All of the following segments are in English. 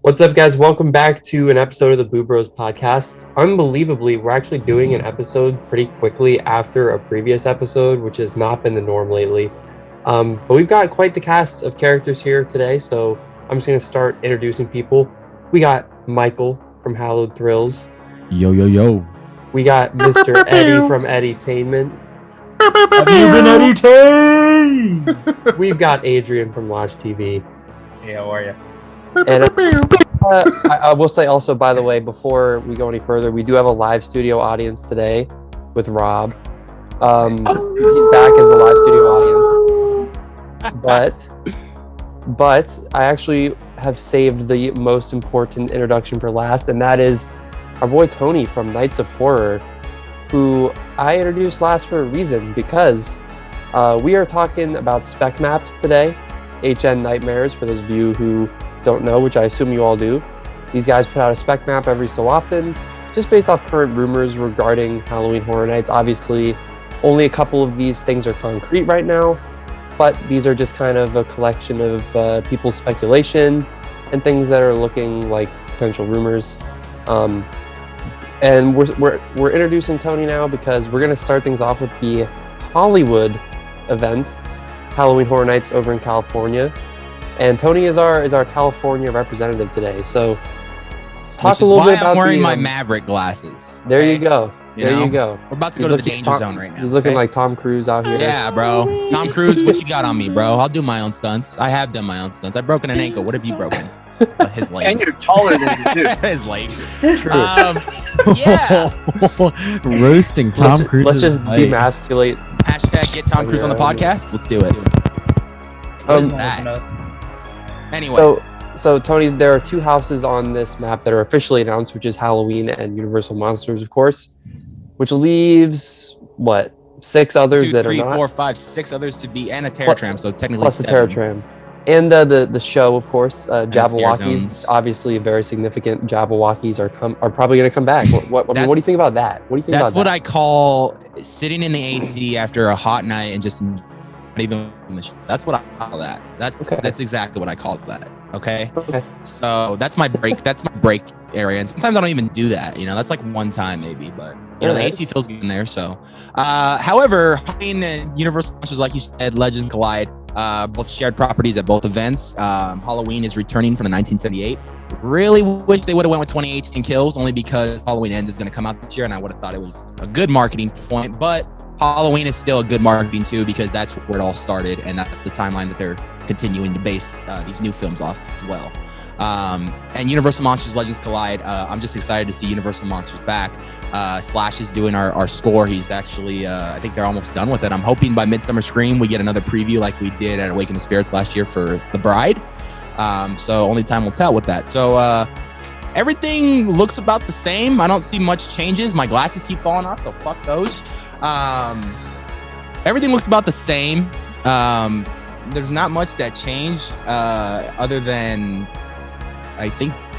What's up, guys? Welcome back to an episode of the Boo Bros podcast. Unbelievably, we're actually doing an episode pretty quickly after a previous episode, which has not been the norm lately. But we've got quite the cast of characters here today, so I'm just going to start introducing people. We got Michael from Hallowed Thrills. Yo, yo, yo. We got Mr. Eddy from Eddytainment. Have you been Eddytained? We've got Adrian from Losh TV. Hey, how are you? And I will say also, by the way, before we go any further, we do have a live studio audience today with Rob. He's back as the live studio audience. But I actually have saved the most important introduction for last, and that is our boy Tony from Nights of Horror, who I introduced last for a reason, because we are talking about spec maps today, HN Nightmares, for those of you who don't know, which I assume you all do. These guys put out a spec map every so often, just based off current rumors regarding Halloween Horror Nights. Obviously, only a couple of these things are concrete right now, but these are just kind of a collection of people's speculation and things that are looking like potential rumors. And we're introducing Tony now because we're going to start things off with the Hallowed event, Halloween Horror Nights over in California. And Tony is our California representative today. So talk a little bit about I'm wearing my Maverick glasses. There you go. There you go. We're about to go to the danger zone right now. He's looking like Tom Cruise out here. Yeah, bro. Tom Cruise, what you got on me, bro? I'll do my own stunts. I have done my own stunts. I've broken an ankle. What have you broken? His leg. And you're taller than me, too. His leg. True. Yeah. Roasting Tom Cruise. Let's just demasculate. Hashtag get Tom Cruise on the podcast. Let's do it. What is that? Anyway. So Tony, there are two houses on this map that are officially announced, which is Halloween and Universal Monsters, of course, which leaves what, 6 others 2, that 3, are not? 4, 5, 6 others to be, and a Terror Tram, so technically plus 7. the Terror Tram, and the show, of course, Jabberwockies. zones. Obviously, very significant. Jabberwockies are probably going to come back. What do you think about that? What do you think That's about what that? I call sitting in the AC after a hot night and just not even in the show. That's what I call that. That's exactly what I call that. Okay. So that's my break. That's my break area. And sometimes I don't even do that. You know, that's like one time maybe, but you know, the AC feels good in there. So, however, Halloween and Universal Monsters, like you said, Legends collide. Both shared properties at both events. Halloween is returning from the 1978. Really wish they would have went with 2018 Kills, only because Halloween Ends is going to come out this year, and I would have thought it was a good marketing point. But Halloween is still a good marketing too, because that's where it all started, and that's the timeline that they're continuing to base these new films off as well. And Universal Monsters Legends Collide, I'm just excited to see Universal Monsters back. Slash is doing our score. He's actually, I think they're almost done with it. I'm hoping by Midsummer Scream we get another preview like we did at Awaken the Spirits last year for The Bride. So only time will tell with that. So everything looks about the same. I don't see much changes. My glasses keep falling off, so fuck those. Everything looks about the same. There's not much that changed other than I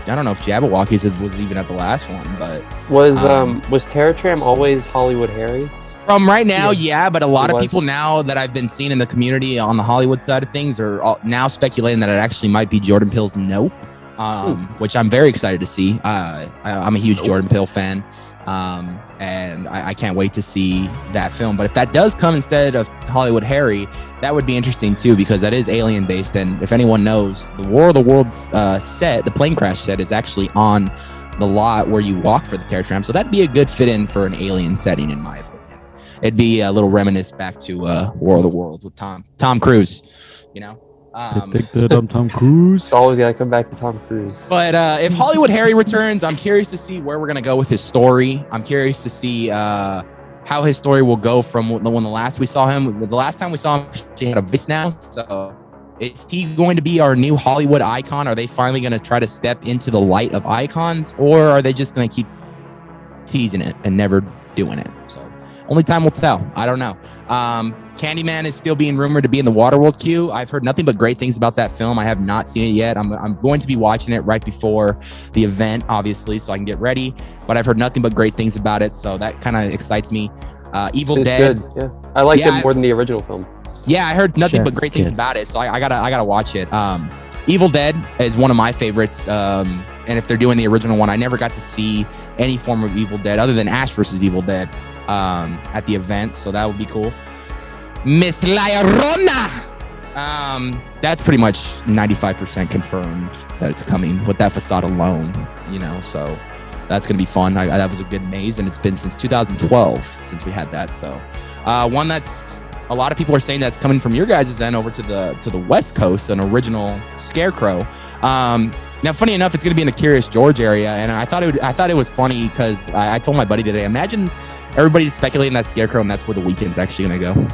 don't know if Jabberwockies was even at the last one, but was Terror Tram always Hollywood Harry? From right now, yeah, but a lot of was. people now that I've been seeing in the community on the Hollywood side of things are now speculating that it actually might be Jordan Peele's Nope, which I'm very excited to see. I'm a huge Jordan Peele fan. And I can't wait to see that film. But if that does come instead of Hollywood Harry, that would be interesting too, because that is alien based. And if anyone knows, the War of the Worlds set, the plane crash set, is actually on the lot where you walk for the Terror Tram. So that'd be a good fit in for an alien setting, in my opinion. It'd be a little reminisce back to War of the Worlds with Tom Cruise, you know. Take that, I'm Tom Cruise. It's always gotta come back to Tom Cruise. But if Hollywood Harry returns, I'm curious to see where we're gonna go with his story. I'm curious to see how his story will go from when the last we saw him. The last time we saw him, he had a voice now. So is he going to be our new Hollywood icon? Are they finally gonna try to step into the light of icons, or are they just gonna keep teasing it and never doing it? So only time will tell. I don't know. Candyman is still being rumored to be in the Waterworld queue. I've heard nothing but great things about that film. I have not seen it yet. I'm going to be watching it right before the event, obviously, so I can get ready. But I've heard nothing but great things about it, so that kind of excites me. Evil Dead. Good. Yeah, I liked it more than the original film. Yeah, I heard nothing but great things about it, so I gotta watch it. Evil Dead is one of my favorites. And if they're doing the original one, I never got to see any form of Evil Dead other than Ash versus Evil Dead at the event. So that would be cool. Miss La Llorona. That's pretty much 95% confirmed that it's coming with that facade alone, you know, so that's going to be fun. That was a good maze, and it's been since 2012 since we had that. So one that's a lot of people are saying that's coming from your guys' end over to the West Coast, an original Scarecrow. Now, funny enough, it's going to be in the Curious George area, and I thought it was funny because I told my buddy today, imagine everybody's speculating that Scarecrow, and that's where the Weekend's actually going to go.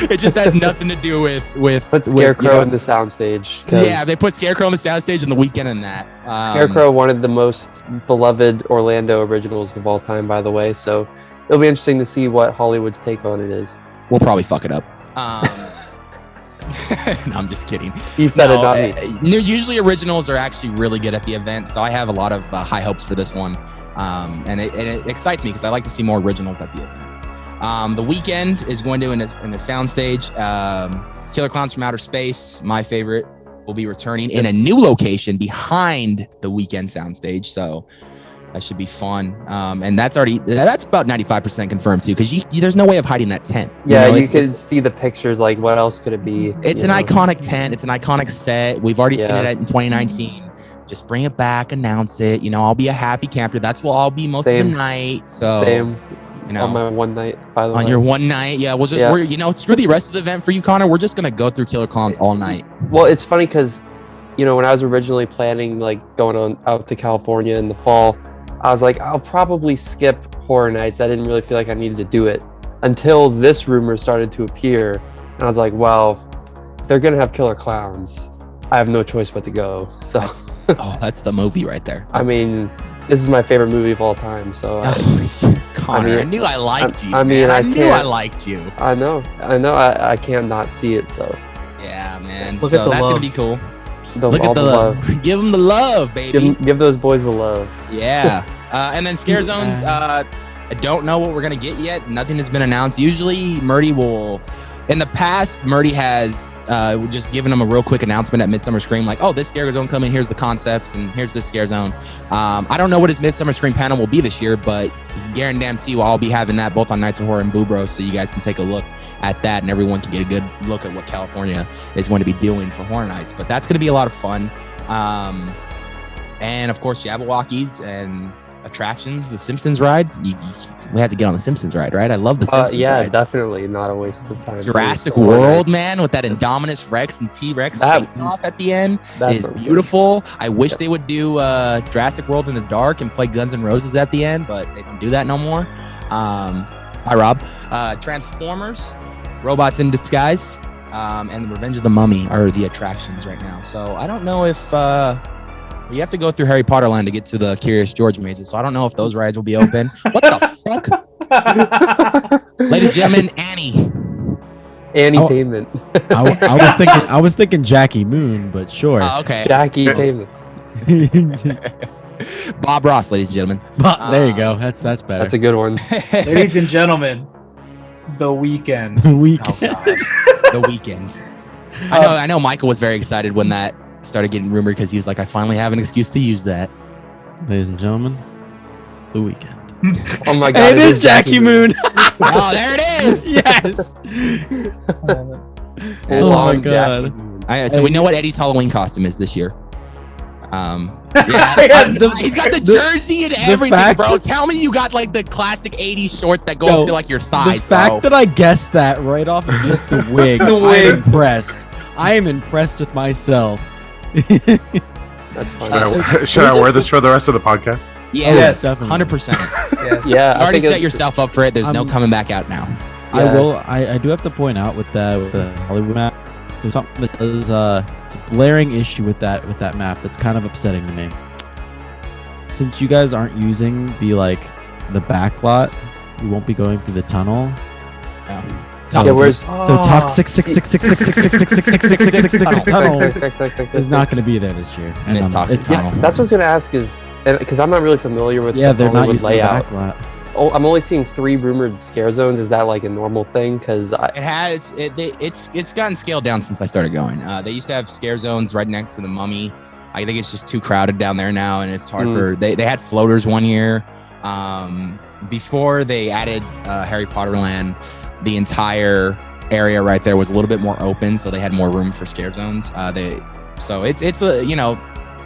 It just has nothing to do with put Scarecrow in the soundstage. Yeah, they put Scarecrow on the soundstage and the Weekend in that. Scarecrow, one of the most beloved Orlando originals of all time, by the way. So it'll be interesting to see what Hollywood's take on it is. We'll probably fuck it up. No, I'm just kidding. He said it, not me. Usually originals are actually really good at the event, so I have a lot of high hopes for this one, and it excites me because I like to see more originals at the event. The Weekend is going to in the soundstage. Killer Clowns from Outer Space, my favorite, will be returning in a new location behind the Weekend soundstage. So that should be fun. And that's about 95% confirmed too, because there's no way of hiding that tent. Yeah, you can see the pictures. Like, what else could it be? It's an iconic tent. It's an iconic set. We've already seen it in 2019. Just bring it back, announce it. You know, I'll be a happy camper. That's what I'll be most of the night. So same. You know, on my one night, by the way. On your one night, yeah. We'll just, screw the rest of the event for you, Connor. We're just gonna go through Killer Clowns all night. Well, it's funny because, you know, when I was originally planning like going out to California in the fall, I was like, I'll probably skip Horror Nights. I didn't really feel like I needed to do it until this rumor started to appear, and I was like, well, if they're gonna have Killer Clowns, I have no choice but to go. So that's the movie right there. I mean, this is my favorite movie of all time. So Connor, I knew I liked you. I mean, I knew I liked you. I know. I can't not see it. So yeah, man. Look so at the that's love. gonna be cool. Look at the love. Give them the love, baby. Give those boys the love. Yeah. And then Scare Zones. I don't know what we're gonna get yet. Nothing has been announced. Usually, Murdy will. In the past, Murdy has just given them a real quick announcement at Midsummer Scream, like, oh, this Scare Zone coming, here's the concepts, and here's this Scare Zone. I don't know what his Midsummer Scream panel will be this year, but guarantee you I'll be having that both on Nights of Horror and Boo Bros, so you guys can take a look at that, and everyone can get a good look at what California is going to be doing for Horror Nights. But that's going to be a lot of fun. And, of course, Jabberwockies and attractions, the Simpsons ride. We had to get on the Simpsons ride, right? I love the Simpsons ride. Definitely not a waste of time. Jurassic World, man, with that Indominus Rex and T-Rex fighting off at the end is beautiful. I wish they would do Jurassic World in the dark and play Guns N' Roses at the end, but they don't do that no more. Hi, Rob. Transformers, Robots in Disguise, and Revenge of the Mummy are the attractions right now. So I don't know if you have to go through Harry Potter Land to get to the Curious George mazes. So I don't know if those rides will be open. What the fuck? Ladies and gentlemen, Eddytainment. I was thinking Jackie Moon, but sure. Oh, okay. Jackie-tainment. Bob Ross, ladies and gentlemen. There you go. That's better. That's a good one. Ladies and gentlemen, The Weekend. The Weekend. Oh, The Weekend. I know Michael was very excited when that started getting rumored because he was like, I finally have an excuse to use that. Ladies and gentlemen, The Weekend. Oh my god. It is Jackie Moon. Oh, there it is. Yes. Oh my god. So we know what Eddie's Halloween costume is this year. He's got the jersey and everything, bro. Tell me you got like the classic 80s shorts that go up to like your thighs, the fact that I guessed that right off of just the wig, I'm impressed. I am impressed with myself. That's funny. Should I wear this for the rest of the podcast? Yeah, yes, 100%. Yes. Yeah, You already set yourself up for it. There's no coming back out now. I do have to point out with the Hollywood map, there's something that does it's a blaring issue with that map that's kind of upsetting to me. Since you guys aren't using the back lot, you won't be going through the tunnel. Where's Toxic 666 tunnel is not going to be there this year. Toxic tunnel. That's what I was gonna ask is because I'm not really familiar with they're not Hollywood using layout. the back lot. I'm only seeing 3 rumored scare zones. Is that like a normal thing? Because it's gotten scaled down since I started going. They used to have scare zones right next to the Mummy. I think it's just too crowded down there now, and it's hard for. They had floaters one year. Before they added Harry Potter Land, the entire area right there was a little bit more open, so they had more room for scare zones. So it's a, you know,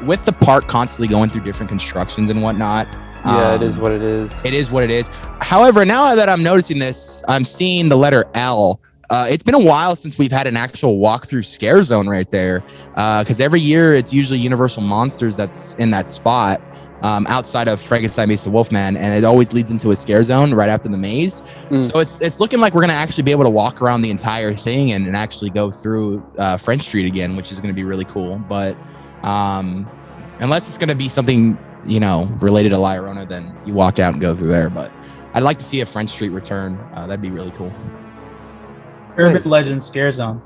with the park constantly going through different constructions and whatnot. Yeah, it is what it is. It is what it is. However, now that I'm noticing this, I'm seeing the letter L. It's been a while since we've had an actual walkthrough scare zone right there. Because every year it's usually Universal Monsters that's in that spot, outside of Frankenstein meets the Wolfman, and it always leads into a scare zone right after the maze. So it's looking like we're gonna actually be able to walk around the entire thing and actually go through French Street again, which is gonna be really cool. But unless it's gonna be something, you know, related to La Llorona, then you walk out and go through there. But I'd like to see a French Street return. That'd be really cool. Urban Legend Scare Zone.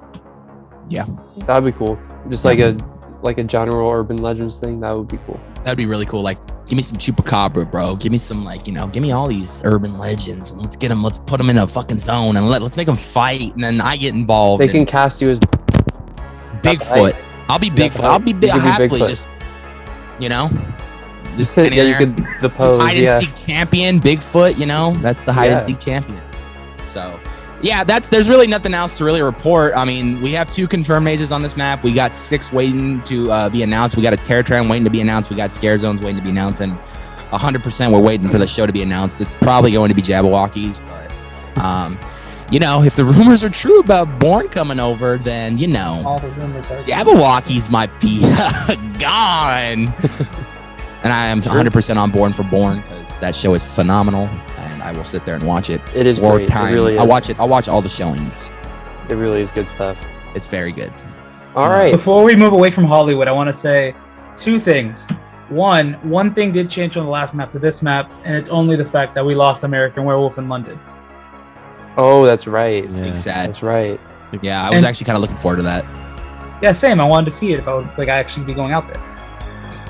Yeah, that'd be cool. Just like a general urban legends thing. That would be cool. That'd be really cool. Like, give me some Chupacabra, bro. Give me some, like, you know, give me all these urban legends, and let's get them. Let's put them in a fucking zone, and let's make them fight, and then I get involved. They can cast you as Bigfoot. I'll be Bigfoot. I'll be happily Bigfoot. Just, you know. Just standing yeah, there. you could the pose. Hide and seek champion, Bigfoot. You know, that's the hide and seek champion. So, yeah, there's really nothing else to really report. I mean, we have 2 confirmed mazes on this map. We got 6 waiting to be announced. We got a Terror Tram waiting to be announced. We got scare zones waiting to be announced, and 100% we're waiting for the show to be announced. It's probably going to be Jabberwockies, but you know, if the rumors are true about Bourne coming over, then, you know, All the rumors are Jabberwockies might be gone. And I am 100% on board for Bourne, because that show is phenomenal, and I will sit there and watch it. It is for great. time. It really is. I'll watch it. I'll watch all the showings. It really is good stuff. It's very good. All right. Before we move away from Hollywood, I want to say 2 things. One thing did change from the last map to this map, and it's only the fact that we lost American Werewolf in London. Oh, that's right. Yeah. Big sad. That's right. Yeah, I was actually kind of looking forward to that. Yeah, same. I wanted to see it if I would like actually be going out there.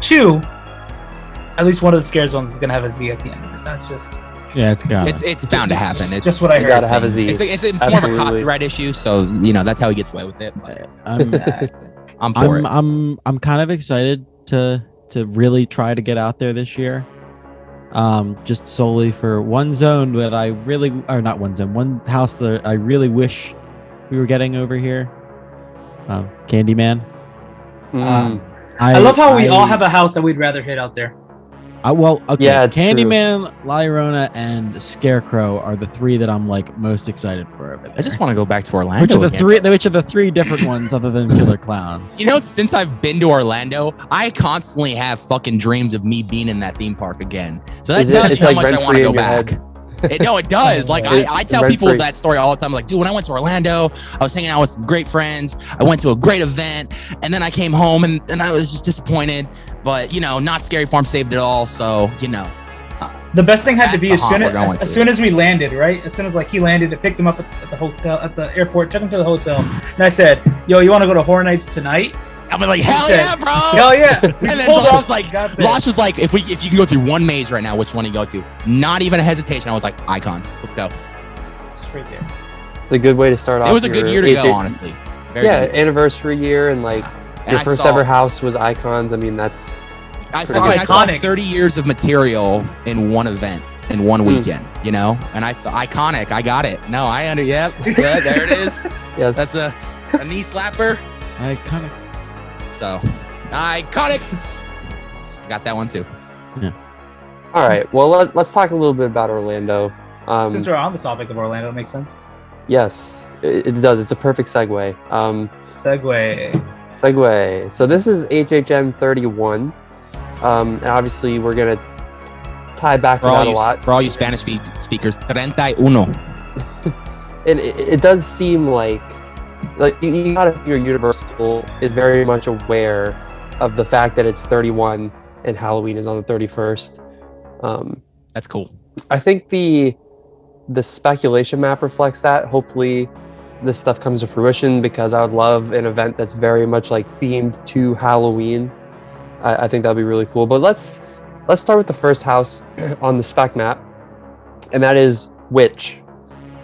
2, at least one of the scare zones is gonna have a Z at the end of it. That's just it's got it's bound to happen. It's just what I heard. Gotta have a Z. It's more of a copyright issue, so, you know, that's how he gets away with it. But I'm for it. I'm kind of excited to really try to get out there this year. Just solely for one zone that I really, or not one zone, one house that I really wish we were getting over here. Candyman. I love how we all have a house that we'd rather hit out there. Well, okay. Yeah, it's Candyman, La Llorona, and Scarecrow are the 3 that I'm like most excited for over there. I just want to go back to Orlando. Which are the 3 different ones other than Killer Clowns? You know, since I've been to Orlando, I constantly have fucking dreams of me being in that theme park again. So that tells you how much I want to go back. It does. Like, I tell people that story all the time. Like, dude, when I went to Orlando, I was hanging out with some great friends. I went to a great event, and then I came home and I was just disappointed. But, you know, not Scary Farm saved it all. So, you know. The best thing had to be That's as soon as we landed, right? As soon as like he landed, I picked him up at the hotel, at the airport, took him to the hotel, and I said, "Yo, you want to go to Horror Nights tonight?" I'll be like, hell yeah, bro. Hell yeah. And then Losh was like, if you can go through one maze right now, which one do you go to? Not even a hesitation. I was like, Icons. Let's go. Straight there. It's a good way to start off. It was a good year to go, honestly. Very good. Anniversary year, and like your first ever house was Icons. I mean, that's I saw 30 years of material in one event, in one weekend, you know? And I saw Iconic. I got it. No, yep. Yeah, there it is. Yes. That's a knee slapper. Iconic. So, Iconics. Got that one too. Yeah. All right. Well, let's talk a little bit about Orlando. Since we're on the topic of Orlando, it makes sense. Yes, it does. It's a perfect segue. Segue. So this is HHN 31. And obviously we're going to tie back to that a lot. For all you Spanish speakers, 31. And it does seem like you gotta figure Universal is very much aware of the fact that it's 31 and Halloween is on the 31st. That's cool. I think the speculation map reflects that. Hopefully this stuff comes to fruition, because I would love an event that's very much like themed to Halloween. I think that'd be really cool. But let's start with the first house on the spec map. and that is witch,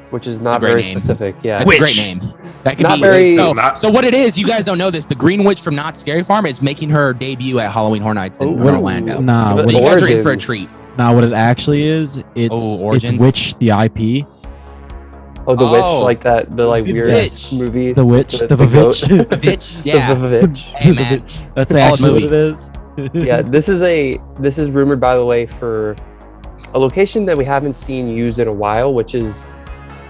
which is not very name. specific. Yeah, That's a great name. That could Not be very- so what it is, you guys don't know this. The Green Witch from Not Scary Farm is making her debut at Halloween Horror Nights in Ooh. Orlando. Nah, Give So it you guys are in for a origins. treat. Nah, what it actually is, it's Origins? Witch, the IP. Oh, the witch, Oh. like that, the like The weird witch. movie. The Witch, the goat. Vavitch. Bitch, yeah. The witch. Hey, man. That's Solid actually movie. what it is. Yeah, this is rumored, by the way, for a location that we haven't seen used in a while, which is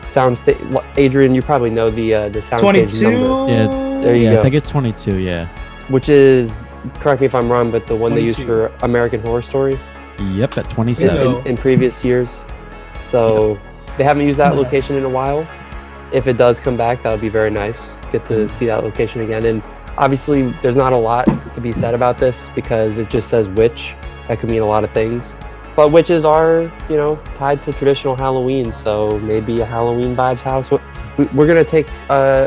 soundstage. Adrian, you probably know the soundstage number, Yeah, There you yeah, go. I think it's 22. Yeah. which is, correct me if I'm wrong, but the one they used 22. for American Horror Story Yep, at in, 27. in previous years. So they haven't used that location in a while. If it does come back, that would be very nice. Get to see that location again. And obviously, there's not a lot to be said about this because it just says witch. That could mean a lot of things. But witches are, tied to traditional Halloween. So maybe a Halloween vibes house. We're going to take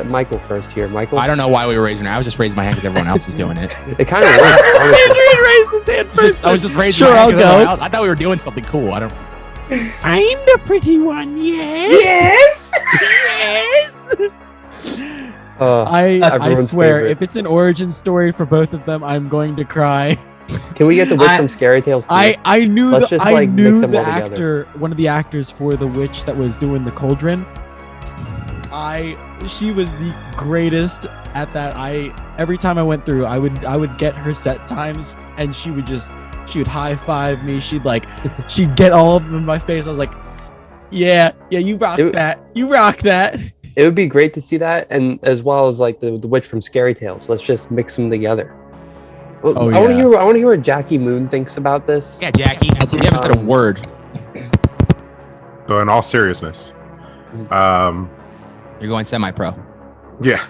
Michael first here. Michael? I don't know why we were raising her. I was just raising my hand because everyone else was doing it. It kind of works, honestly. raised his hand I was just raising Sure, my hand I'll 'cause everyone go. else- I thought we were doing something cool. I don't. I'm the pretty one, yes. Yes. I Everyone's swear, favorite. if it's an origin story for both of them, I'm going to cry. Can we get the witch from Scary Tales too? I knew Let's just, I like, knew mix them the all together. actor, one of the actors for the witch that was doing the cauldron. She was the greatest at that. Every time I went through, I would get her set times, and she would high five me. She'd get all of them in my face. I was like, yeah, you rock that. You rock that. It would be great to see that, and as well as like the witch from Scary Tales. Let's just mix them together. Well, Oh, I want to yeah. hear. I want to hear what Jackie Moon thinks about this. Yeah, Jackie, you haven't said a word. So in all seriousness, You're going semi-pro. yeah.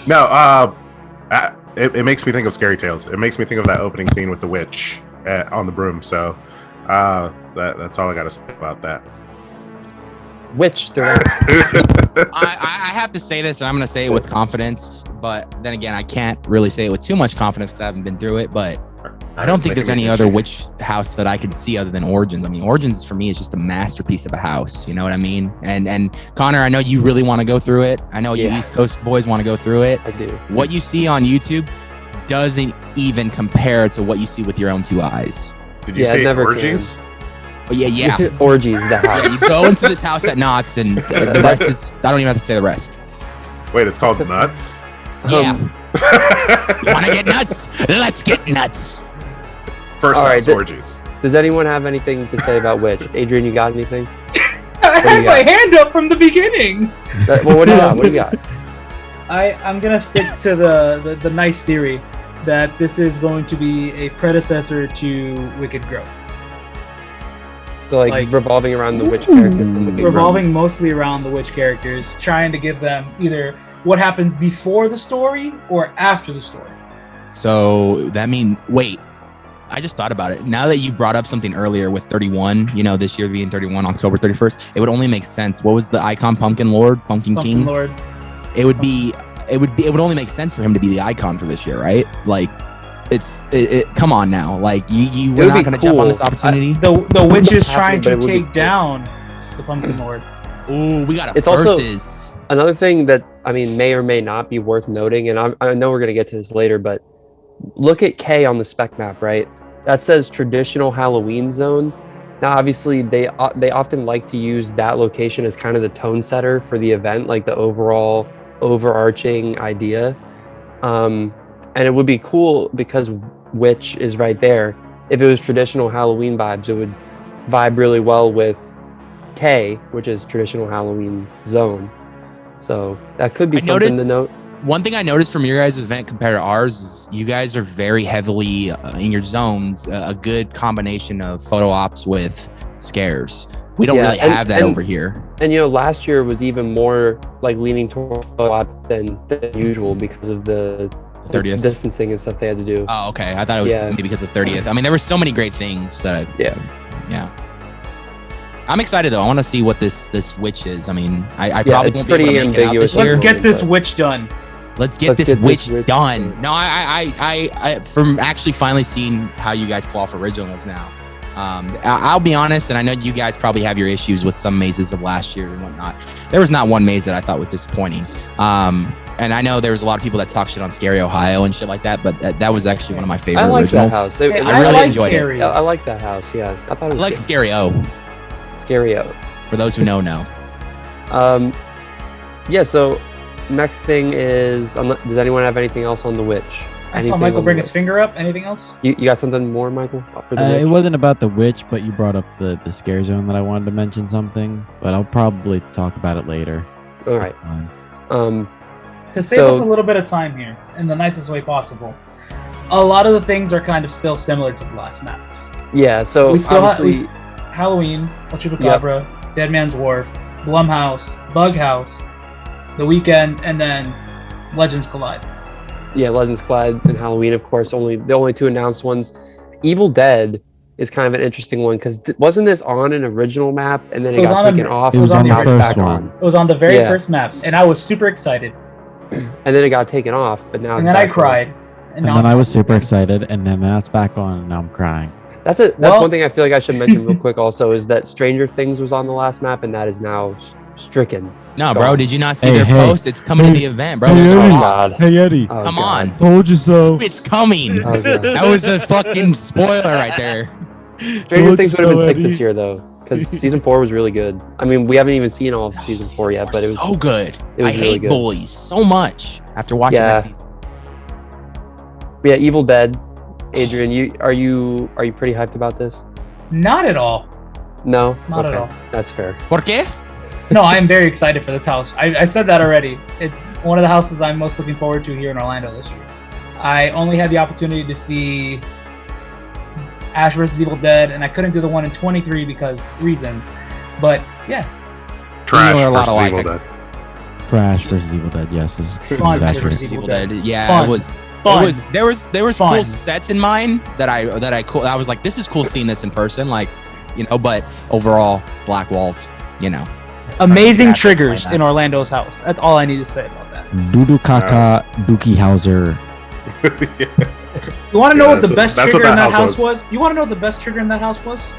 No, it makes me think of Scary Tales. It makes me think of that opening scene with the witch on the broom. So that's all I got to say about that. Witch. I have to say this, and I'm going to say it with confidence, but then again, I can't really say it with too much confidence because I haven't been through it, but I don't think there's any other witch house that I could see other than Origins. I mean, Origins for me is just a masterpiece of a house. You know what I mean? And Connor, I know you really want to go through it. I know you East Coast boys want to go through it. I do. What you see on YouTube doesn't even compare to what you see with your own two eyes. Did you Yeah, it say never orgies? But yeah. Orgies. The Yeah, you house. go into this house at Knott's, and the rest is, I don't even have to say the rest. Wait, it's called nuts. Yeah. Um, Want to get nuts? Let's get nuts. First All right, house orgies. Does anyone have anything to say about witch? Adrian, you got anything? I do you had my got? hand up from the beginning. Well, what do you got? What do you got? I'm gonna stick to the nice theory that this is going to be a predecessor to Wicked Growth, So like revolving around the witch character from the big revolving mostly around the witch characters, trying to give them either what happens before the story or after the story. So that mean, wait, I just thought about it. Now that you brought up something earlier with 31, this year being 31, October 31st, it would only make sense. What was the icon? Pumpkin Lord, Pumpkin Pumpkin King. Lord. It would only make sense for him to be the icon for this year, right? Like, come on now. Like you It were would not be going to jump on cool. this opportunity. The witch is Happened, trying but to it would be take cool. down the Pumpkin Lord. Ooh, we got a It's also- versus. Another thing that may or may not be worth noting, and I know we're gonna get to this later, but look at K on the spec map, right? That says traditional Halloween zone. Now, obviously, they often like to use that location as kind of the tone setter for the event, like the overall overarching idea. And it would be cool because Witch is right there. If it was traditional Halloween vibes, it would vibe really well with K, which is traditional Halloween zone. So that could be I something noticed- to note. One thing I noticed from your guys' event compared to ours is you guys are very heavily in your zones, a good combination of photo ops with scares. We don't Yeah, really have that and- over here. And last year was even more like leaning towards photo op than usual because of the 30th. distancing and stuff they had to do. Oh, okay. I thought it was Yeah. maybe because of 30th. I mean, there were so many great things that Yeah. I'm excited though. I want to see what this witch is. I mean, I Yeah, probably it's won't be able to pretty make it out ambiguous this year. Let's get this but- witch done. Let's get Let's this get this witch witch done. done. No, I from actually finally seeing how you guys pull off originals now. I'll be honest, and I know you guys probably have your issues with some mazes of last year and whatnot. There was not one maze that I thought was disappointing. And I know there was a lot of people that talk shit on Scary Ohio and shit like that, but that was actually one of my favorite originals. That house. I really enjoyed Scary. it. I like that house. Yeah, I thought it was I like Scary O. Scary O. For those who know. Yeah. So next thing is, does anyone have anything else on the witch? I saw Michael bring his finger up. Anything else? You got something more, Michael? For the witch? It wasn't about the witch, but you brought up the scare zone that I wanted to mention something, but I'll probably talk about it later. All right. To save us a little bit of time here in the nicest way possible, a lot of the things are kind of still similar to the last map. Yeah, so we still have Halloween, La Chupacabra, Dead Man's Wharf, Blumhouse, Bug House, The Weekend, and then Legends Collide. Yeah, Legends Collide and Halloween, of course, the only two announced ones. Evil Dead is kind of an interesting one because wasn't this on an original map and then it got taken off? It was on the now it's first back one. on. It was on the very first map, and I was super excited. And then it got taken off, but now it's and then back I cried. And then I was super excited, and then now it's back on, and now I'm crying. That's one thing I feel like I should mention real quick also is that Stranger Things was on the last map, and that is now stricken. No, bro, did you not see their post? It's coming to the event, bro. Hey, Eddie. God. Hey, Eddie. Oh, come God. on. Told you so. It's coming. Oh, that was a fucking spoiler right there. Stranger Things would have been sick this year, though, because season 4 was really good. I mean, we haven't even seen all of season 4 yet, but it was so good. It was I really hate good. bullies so much after watching that season. Yeah, Evil Dead. Adrian, are you pretty hyped about this? Not at all. No? Not at all. That's fair. ¿Por qué? No, I am very excited for this house. I said that already. It's one of the houses I'm most looking forward to here in Orlando this year. I only had the opportunity to see Ash vs. Evil Dead, and I couldn't do the one in 23 because reasons. But yeah. Trash versus Evil Dead. Trash versus Evil Dead. Yes, this is Fun disastrous. versus Evil Dead. Yeah, Fun. it was. Fun. It was. There was Fun. cool sets in mine that I was like, this is cool seeing this in person, like, But overall, black walls, Amazing triggers in Orlando's house. That's all I need to say about that. Dudu Kaka Dookie Hauser. You want to know what the best that's trigger what in that that house house was? You want to know what the best trigger in that house was?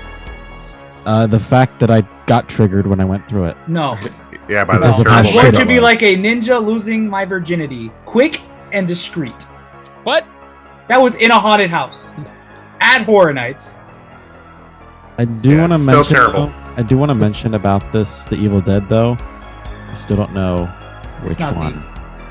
The fact that I got triggered when I went through it. No. Yeah, by Because the of how It's shit going it to be was. like a ninja losing my virginity. Quick and discreet. What? That was in a haunted house. At Horror Nights. I do want to still mention. terrible. I do want to mention about the Evil Dead though. I still don't know which It's not one.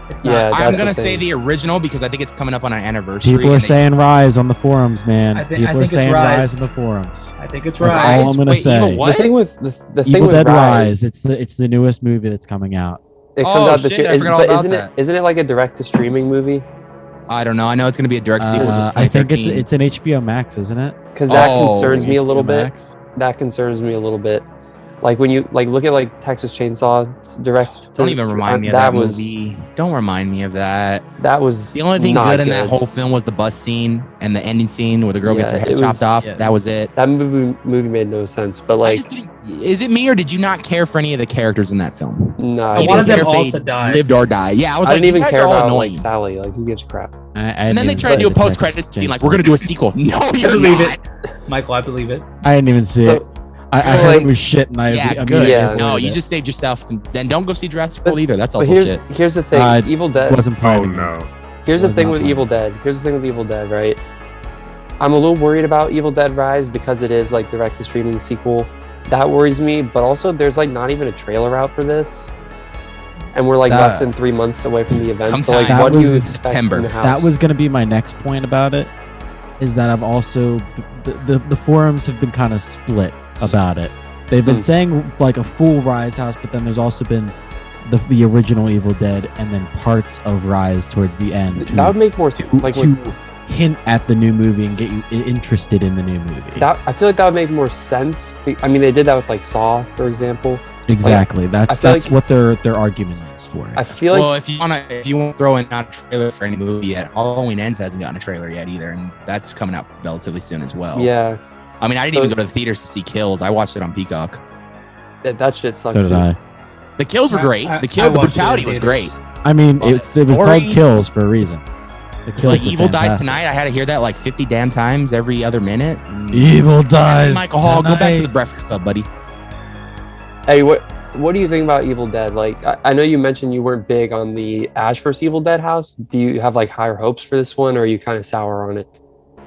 It's Yeah, not. that's I'm the gonna say thing. the original because I think it's coming up on an anniversary. People are and they- saying Rise on the forums, man. I think People are it's saying Rise. Rise on the forums. I think it's That's right. all I'm gonna Wait, say. Evil what? The thing with the thing Evil with Dead Rise, Rise. It's the newest movie that's coming out. it comes Oh, out this shit, year. I forgot all But about isn't it like a direct to streaming movie? I don't know. I know it's gonna be a direct sequel to I think 2013. it's an HBO Max, isn't it? Because that Oh, concerns me a little HBO bit. Max? That concerns me a little bit. Like when you look at Texas Chainsaw direct. Don't even remind me of that movie. Don't remind me of that. That was The only thing not good in that whole film was the bus scene and the ending scene where the girl gets her Yeah, head it chopped was- off. yeah. That was it. That movie made no sense. But I like, just didn't, is it me or did you not care for any of the characters in that film? no, I You wanted didn't care them if all they to die. lived or die. Yeah, I was I like, didn't even you guys care are all about annoying. Sally. Like, who gives a crap? And then they tried to do a the post-credit scene like, we're gonna do a sequel. No, I you're believe not. it. Michael, I believe it. I didn't even see it. So, I so, heard like- it was shit, and I Yeah, immediately good. Yeah. No, avoided you it. just saved yourself. Then don't go see Jurassic But- World either. That's but also shit. here's the thing. Evil Dead. wasn't Oh planning. no. Here's the was thing not with playing. Evil Dead. Here's the thing with Evil Dead, right? I'm a little worried about Evil Dead Rise because it is like direct to streaming sequel. That worries me, but also there's like not even a trailer out for this. And we're like That- less than 3 months away from the event. So like Sometime. what do you That was expect September. from the house? That was going to be my next point about it. Is that I've also the forums have been kind of split about it. They've been saying like a full Rise house, but then there's also been the original Evil Dead and then parts of Rise towards the end. that would make more sense. Like to hint at the new movie and get you interested in the new movie. that, I feel like that would make more sense. I mean, they did that with like Saw, for example. Exactly. I That's feel like- what their argument is for it. I feel like Well, if you want to throw in not a trailer for any movie yet, Halloween Ends hasn't gotten a trailer yet either, and that's coming out relatively soon as well. yeah, I mean, I didn't even go to the theaters to see Kills. I watched it on Peacock. that shit sucked. So did too. I. The kills were great. I The watched it in brutality was theaters. great. I mean, Well, it was called story- Kills for a reason. Like Evil Dies Tonight. I had to hear that like 50 damn times every other minute. Evil Dies. Michael Hall, go back to the Breakfast Club, buddy. Hey, what do you think about Evil Dead? Like, I know you mentioned you weren't big on the Ash vs. Evil Dead house. Do you have like higher hopes for this one, or are you kind of sour on it?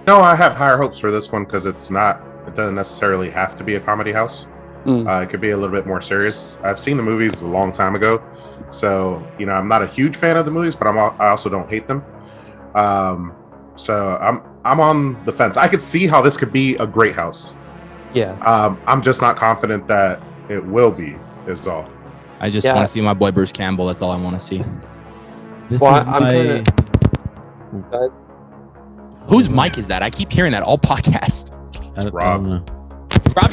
No, I have higher hopes for this one because it doesn't necessarily have to be a comedy house. It could be a little bit more serious. I've seen the movies a long time ago, so I'm not a huge fan of the movies, but I also don't hate them. So I'm on the fence. I could see how this could be a great house. Yeah. I'm just not confident that it will be. Is all. I just want to see my boy Bruce Campbell. That's all I want to see. Whose mic is that? I keep hearing that all podcast. Rob. Rob's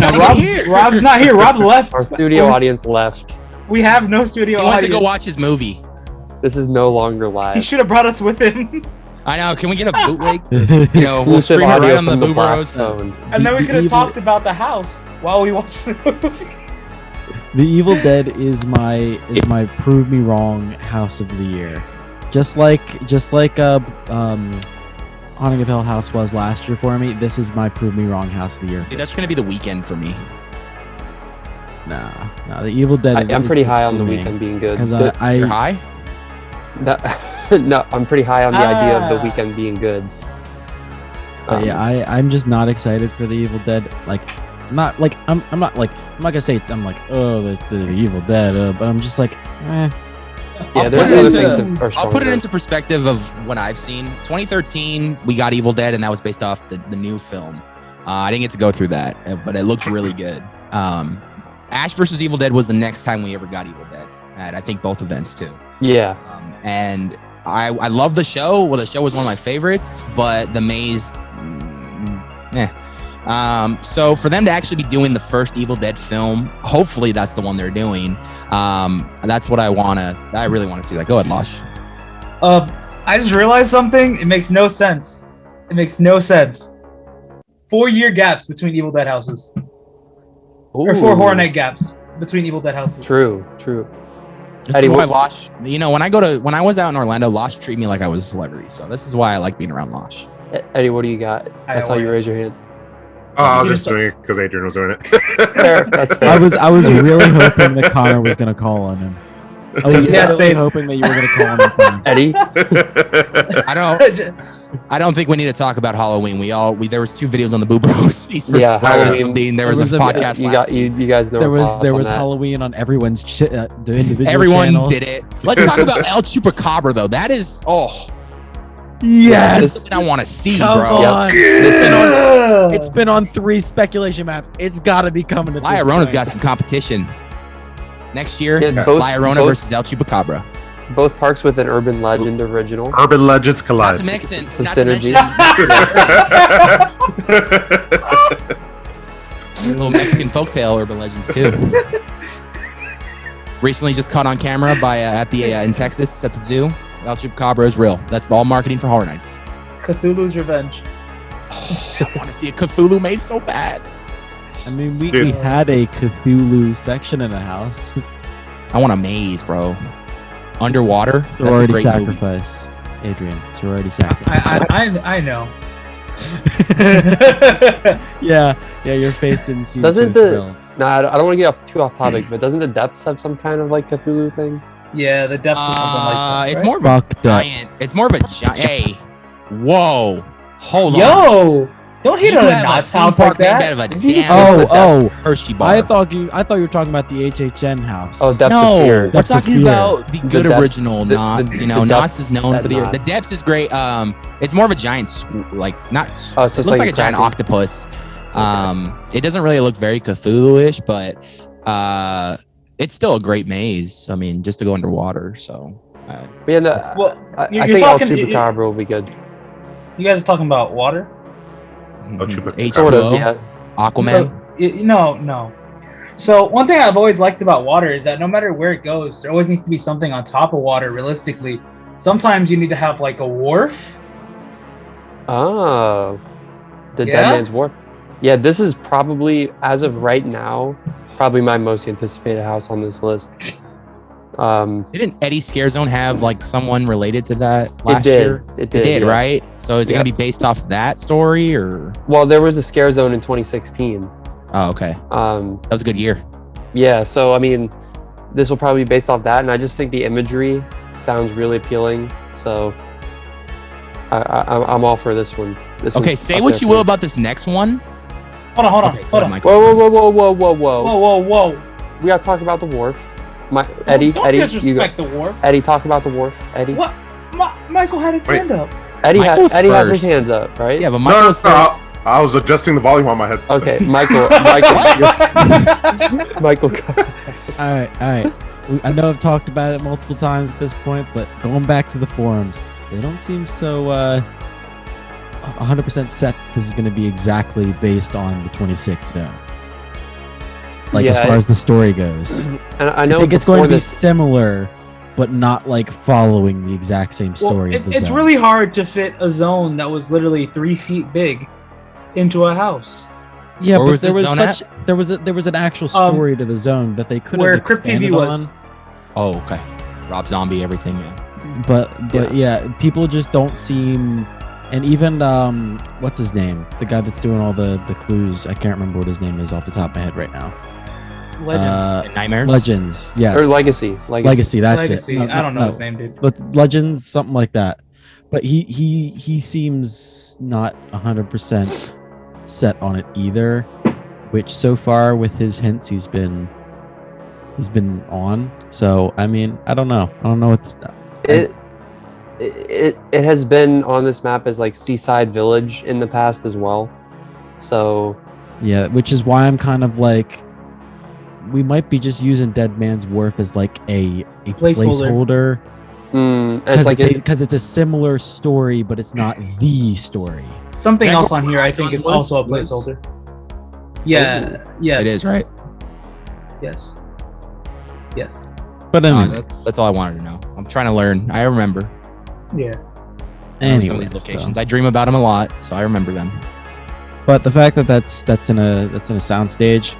not here. Rob left. Our studio audience left. We have no studio audience. He went to go watch his movie. This is no longer live. He should have brought us with him. I know. Can we get a bootleg? We'll stream it right on the Booberos. And then we could have talked about the house while we watched the movie. The Evil Dead is my prove me wrong house of the year. Just like Haunting of Hill House was last year for me. This is my prove me wrong house of the year. Hey, that's gonna be The Weekend for me. Nah, the Evil Dead. I'm pretty high on The Weekend being good. You're high? No, I'm pretty high on the idea of The Weekend being good. I'm just not excited for the Evil Dead. I'm not gonna say I'm like, oh, the Evil Dead, but I'm just like, eh. Yeah, there's other things that are I'll put it into perspective of what I've seen. 2013, we got Evil Dead, and that was based off the new film. I didn't get to go through that, but it looked really good. Ash vs. Evil Dead was the next time we ever got Evil Dead at, I think, both events too. Yeah. And I love the show. Well, the show was one of my favorites, but the maze, so for them to actually be doing the first Evil Dead film, hopefully that's the one they're doing. That's what I really want to see that. Go ahead, Losh. I just realized something. It makes no sense. 4-year gaps between Evil Dead houses. Ooh. Or 4 Horror Night gaps between Evil Dead houses. True. This is why Losh, when I was out in Orlando, Losh treated me like I was a celebrity. So this is why I like being around Losh. Eddie, what do you got? I saw you raise your hand. Oh, I was just doing it because Adrian was doing it. That's fair. I was really hoping that Connor was gonna call on him. I was hoping that you were gonna call on him. Eddie? I don't think we need to talk about Halloween. There was 2 videos on the Booberos. Halloween. There was a podcast. You guys know. There was Halloween on everyone's the individual Everyone channels. did it. Let's talk about El Chupacabra though. That is yes. This is something I want to see, Come bro. on. It's been on 3 speculation maps. It's got to be coming to La Llorona's got some competition. Next year, La Llorona versus El Chupacabra. Both parks with an urban legend original. Urban legends collide. Some synergy. Little Mexican folktale urban legends too. Recently just caught on camera in Texas at the zoo. El Chupacabra is real. That's all marketing for Horror Nights. Cthulhu's Revenge. Oh, I want to see a Cthulhu maze so bad. I mean, we had a Cthulhu section in the house. I want a maze, bro. Underwater. Sorority sacrifice. Adrian, sorority sacrifice. I know. yeah, your face didn't seem I don't want to get too off topic, but doesn't the Depths have some kind of like Cthulhu thing? Yeah, the Depths is something like that. Right? It's more of a giant. It's more of a giant. Hey, whoa, hold on. Yo, don't hit on a Knott's house like that. Hershey bar. I thought you were talking about the HHN house. Oh, Depths of Fear. We're talking about the good original Knott's. Knott's is known for the Depths is great. It's more of a giant it looks like a giant octopus. It doesn't really look very Cthulhu-ish, but it's still a great maze. I mean, just to go underwater. So, I think El Chupacabra will be good. You guys are talking about water? Sort of, yeah. Aquaman? No. So one thing I've always liked about water is that no matter where it goes, there always needs to be something on top of water, realistically. Sometimes you need to have like a wharf. Oh. The Dead Man's Wharf. Yeah, this is probably, as of right now, probably my most anticipated house on this list. Didn't Eddie Scare Zone have like someone related to that last did. year? It did, yes. right? So is it gonna be based off that story or? Well, there was a Scare Zone in 2016. Oh, okay. That was a good year. Yeah, so I mean, this will probably be based off that, and I just think the imagery sounds really appealing. So I'm all for this one. Okay, say what you will about this next one. Hold on. Whoa. We gotta talk about the wharf. Eddie, don't disrespect the wharf. Eddie, talk about the wharf. Eddie. What? Michael had his hand up. Eddie has his hand up, right? Yeah, but Michael was first. I was adjusting the volume on my headset. Okay, Michael. Michael. All right. I know I've talked about it multiple times at this point, but going back to the forums, they don't seem so 100% set. This is going to be exactly based on the 26 zone. As far as the story goes, and I know think it's going to be similar, but not like following the exact same story. It's really hard to fit a zone that was literally 3 feet big into a house. Yeah, but there was an actual story to the zone that they could have expanded on. Oh, okay. Rob Zombie, everything. Yeah. But yeah, people just don't seem. And even what's his name? The guy that's doing all the clues. I can't remember what his name is off the top of my head right now. Nightmares? Legends, yes. Or Legacy, that's it. No, I don't know his name, dude. But Legends, something like that. But he seems not 100% set on it either, which so far with his hints he's been on. So I mean, I don't know what's it has been on this map as like Seaside Village in the past as well. So yeah, which is why I'm kind of like, we might be just using Dead Man's Wharf as like a placeholder. Because it's a similar story, but it's not the story. Something else on here I think is also a placeholder. Yeah, yes. It is, right? Yes. But anyway, that's all I wanted to know. I'm trying to learn. I remember. Yeah. Some of these locations. I dream about them a lot, so I remember them. But the fact that that's in a sound stage,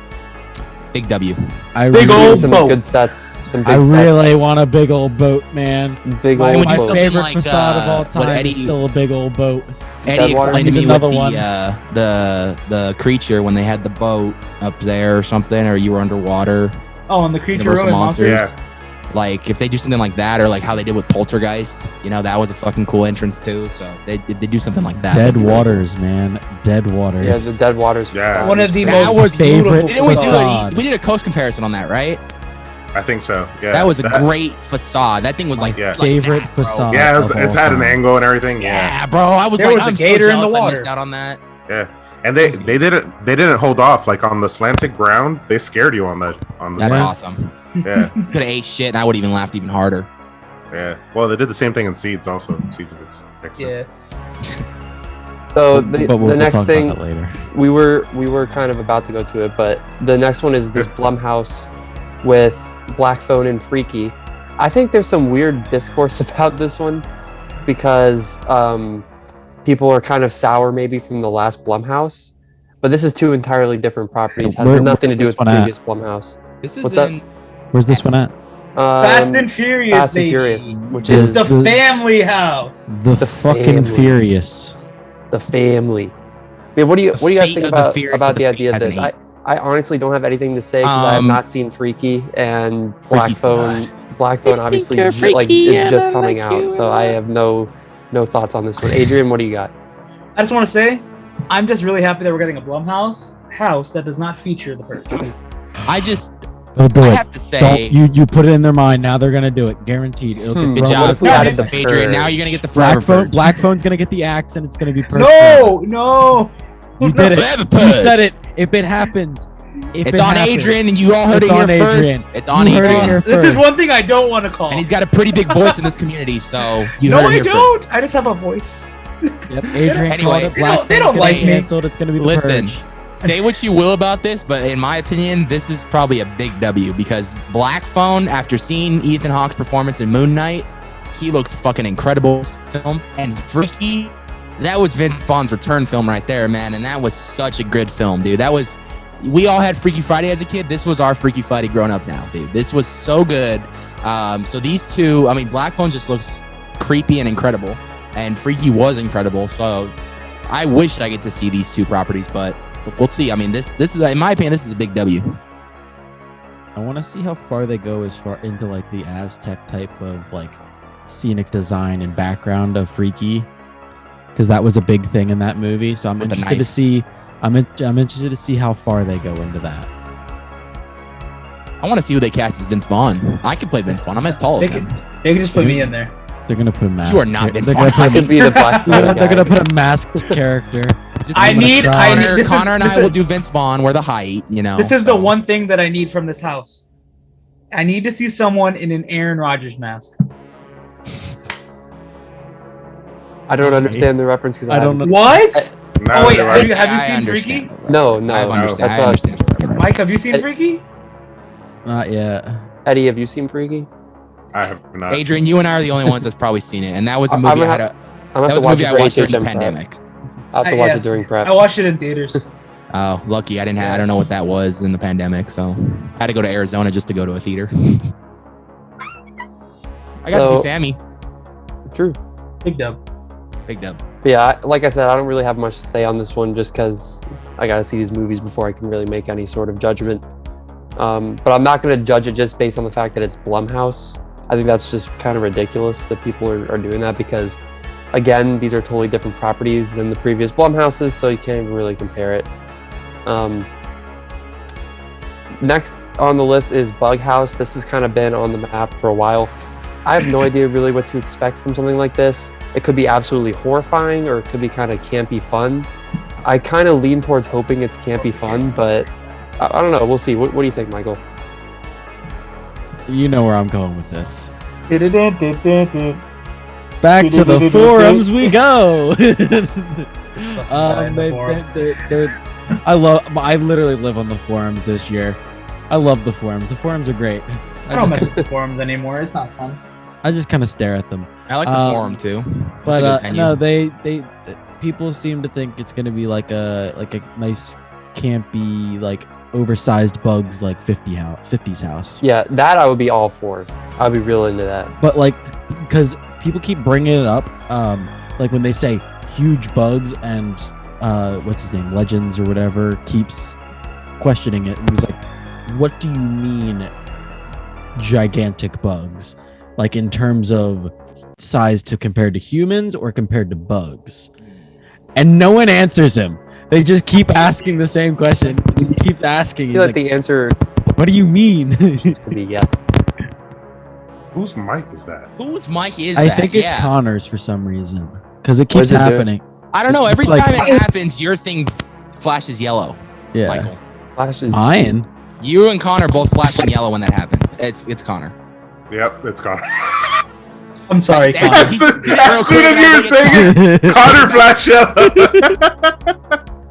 big W. Big old boat. Good sets. I really want a big old boat, man. Big old boat. My favorite facade of all time is still a big old boat. Eddie explained to me with the creature when they had the boat up there or something, or you were underwater. Oh, and the creature room monsters. Yeah. Like if they do something like that, or like how they did with Poltergeist, that was a fucking cool entrance too. So they do something like that. Dead Waters, man. Dead Waters. Yeah, the Dead Waters. Yeah. One of the most favorite. We did a coast comparison on that, right? I think so. Yeah. That was a great facade. That thing was like favorite facade. Yeah, it's had an angle and everything. Yeah, bro. I was I'm so jealous I missed out on that. Yeah. And they didn't hold off, like on the slanted ground. They scared you on the That's awesome. Yeah. Could have ate shit and I would have even laughed even harder. Yeah. Well, they did the same thing in Seeds also. Seeds of its Yeah. So the next thing later. we were kind of about to go to it, but the next one is this Blumhouse with Black Phone and Freaky. I think there's some weird discourse about this one because people are kind of sour maybe from the last Blumhouse, but this is two entirely different properties. Has nothing to do with the previous Blumhouse. Where's this one at? Fast and Furious. Fast and Furious, which is is the family house. The fucking family. Furious. The family. I mean, what do you guys think about the idea of this? I honestly don't have anything to say because I have not seen Freaky, and Black Phone obviously is just coming out, so I have no thoughts on this one. Adrian, what do you got? I just want to say, I'm just really happy that we're getting a Blumhouse house that does not feature the Purge. I have to say, you put it in their mind. Now they're gonna do it, guaranteed. Good job, Adrian. Now you're gonna get the Black Phone's gonna get the axe, and it's gonna be Purge. No. You did it. You said it. If it happens, it's on Adrian, and you all heard it here first. It's on Adrian. This is one thing I don't want to call. And he's got a pretty big voice in this community, so No, I don't. I just have a voice. Yep, Adrian. Anyway, they don't like me. Canceled. It's gonna be the Purge. Say what you will about this, but in my opinion, this is probably a big W because Black Phone, after seeing Ethan Hawke's performance in Moon Knight, he looks fucking incredible in this film. And Freaky, that was Vince Vaughn's return film right there, man. And that was such a good film, dude. We all had Freaky Friday as a kid. This was our Freaky Friday growing up now, dude. This was so good. So these two, I mean, Black Phone just looks creepy and incredible, and Freaky was incredible. So I wish I get to see these two properties, but we'll see. I mean, this is, in my opinion, this is a big W. I want to see how far they go as far into like the Aztec type of like scenic design and background of Freaky, because that was a big thing in that movie. So I'm With the interested to knife. see. I'm interested to see how far they go into that. I want to see who they cast as Vince Vaughn. I could play Vince Vaughn. I'm as tall as him. They can just put me in there. They're gonna put a mask. You are not Vince They're Vaughn. gonna I put, could be the Black Phone they're guy. gonna put a masked character. Just I leave it. need- Connor, this is- Connor and this I is- will do Vince Vaughn. We're the height, you know. This is so. the one thing that I need from this house. I need to see someone in an Aaron Rodgers mask. I don't understand the reference because I don't know. What? No, Oh wait, do have I. you I seen understand. Freaky? No, no. I no, understand. that's I what understand. Mike, have you seen Freaky? Not yet. Eddie, have you seen Freaky? I have not. Adrian, you and I are the only ones that's probably seen it, and that was a I'm movie gonna I had a, I'm that gonna have was to a watch movie it I for watched during the HHN prep. pandemic. I'll have to watch Yes. it during prep. I watched it in theaters. Oh, lucky I didn't have. I don't know what that was in the pandemic, so I had to go to Arizona just to go to a theater. I got to So- see Sammy. True. Big dub. Big dub. But yeah, like I said, I don't really have much to say on this one just because I got to see these movies before I can really make any sort of judgment. But I'm not going to judge it just based on the fact that it's Blumhouse. I think that's just kind of ridiculous that people are doing that because, again, these are totally different properties than the previous Blumhouses, so you can't even really compare it. Next on the list is Bug House. This has kind of been on the map for a while. I have no idea really what to expect from something like this. It could be absolutely horrifying or it could be kind of campy fun. I kind of lean towards hoping it's campy fun, but I don't know. We'll see. What do you think, Michael? You know where I'm going with this. Dun-dun-dun-dun-dun. Back to the forums we go. guy in the forum. I literally live on the forums this year. I love the forums. The forums are great. I don't mess with the forums anymore. It's not fun. I just kind of stare at them. I like the forum too. That's But a good venue. no, they people seem to think it's gonna be like a nice campy like oversized bugs like 50's house. Yeah, that I would be all for. I'd be real into that. But like because people keep bringing it up, like when they say huge bugs and what's his name, Legends or whatever, keeps questioning it and he's like, what do you mean gigantic bugs? Like in terms of size to compared to humans or compared to bugs? And no one answers him. They just keep asking the same question. He keeps asking. I He's feel like like, the answer what do you mean? could be yeah. Whose mic is that? Whose mic is I that? think it's Yeah. Connor's for some reason. Because it What keeps does it do? happening. I don't know. Every Like- time it happens, your thing flashes yellow. Yeah. Michael, Flashes. Mine. you and Connor both flashing yellow when that happens. It's Connor. Yep, it's gone. I'm sorry, As- Connor. as soon as you were saying it, Connor flash up.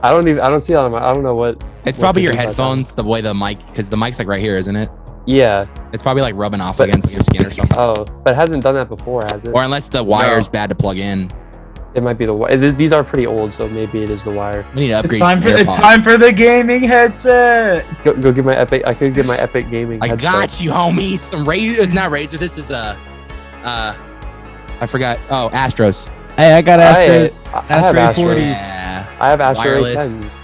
I don't see it on my. I don't know what. It's what probably to your think about that. headphones, the way the mic, because the mic's like right here, isn't it? Yeah. It's probably like rubbing off But- against your skin or something. Oh, but it hasn't done that before, has it? Or unless the wire's bad to plug in. It might be the wire. These are pretty old, so maybe it is the wire. We need to upgrade It's some time AirPods. for the gaming headset. Go get my epic. I could get my epic gaming. I headset. got you, homie. Some Razer, not Razer. This is I forgot. Oh, Astros. Hey, I got Astros. I have Astro Astros. 40s. Yeah. I have Astro Wireless. 10s.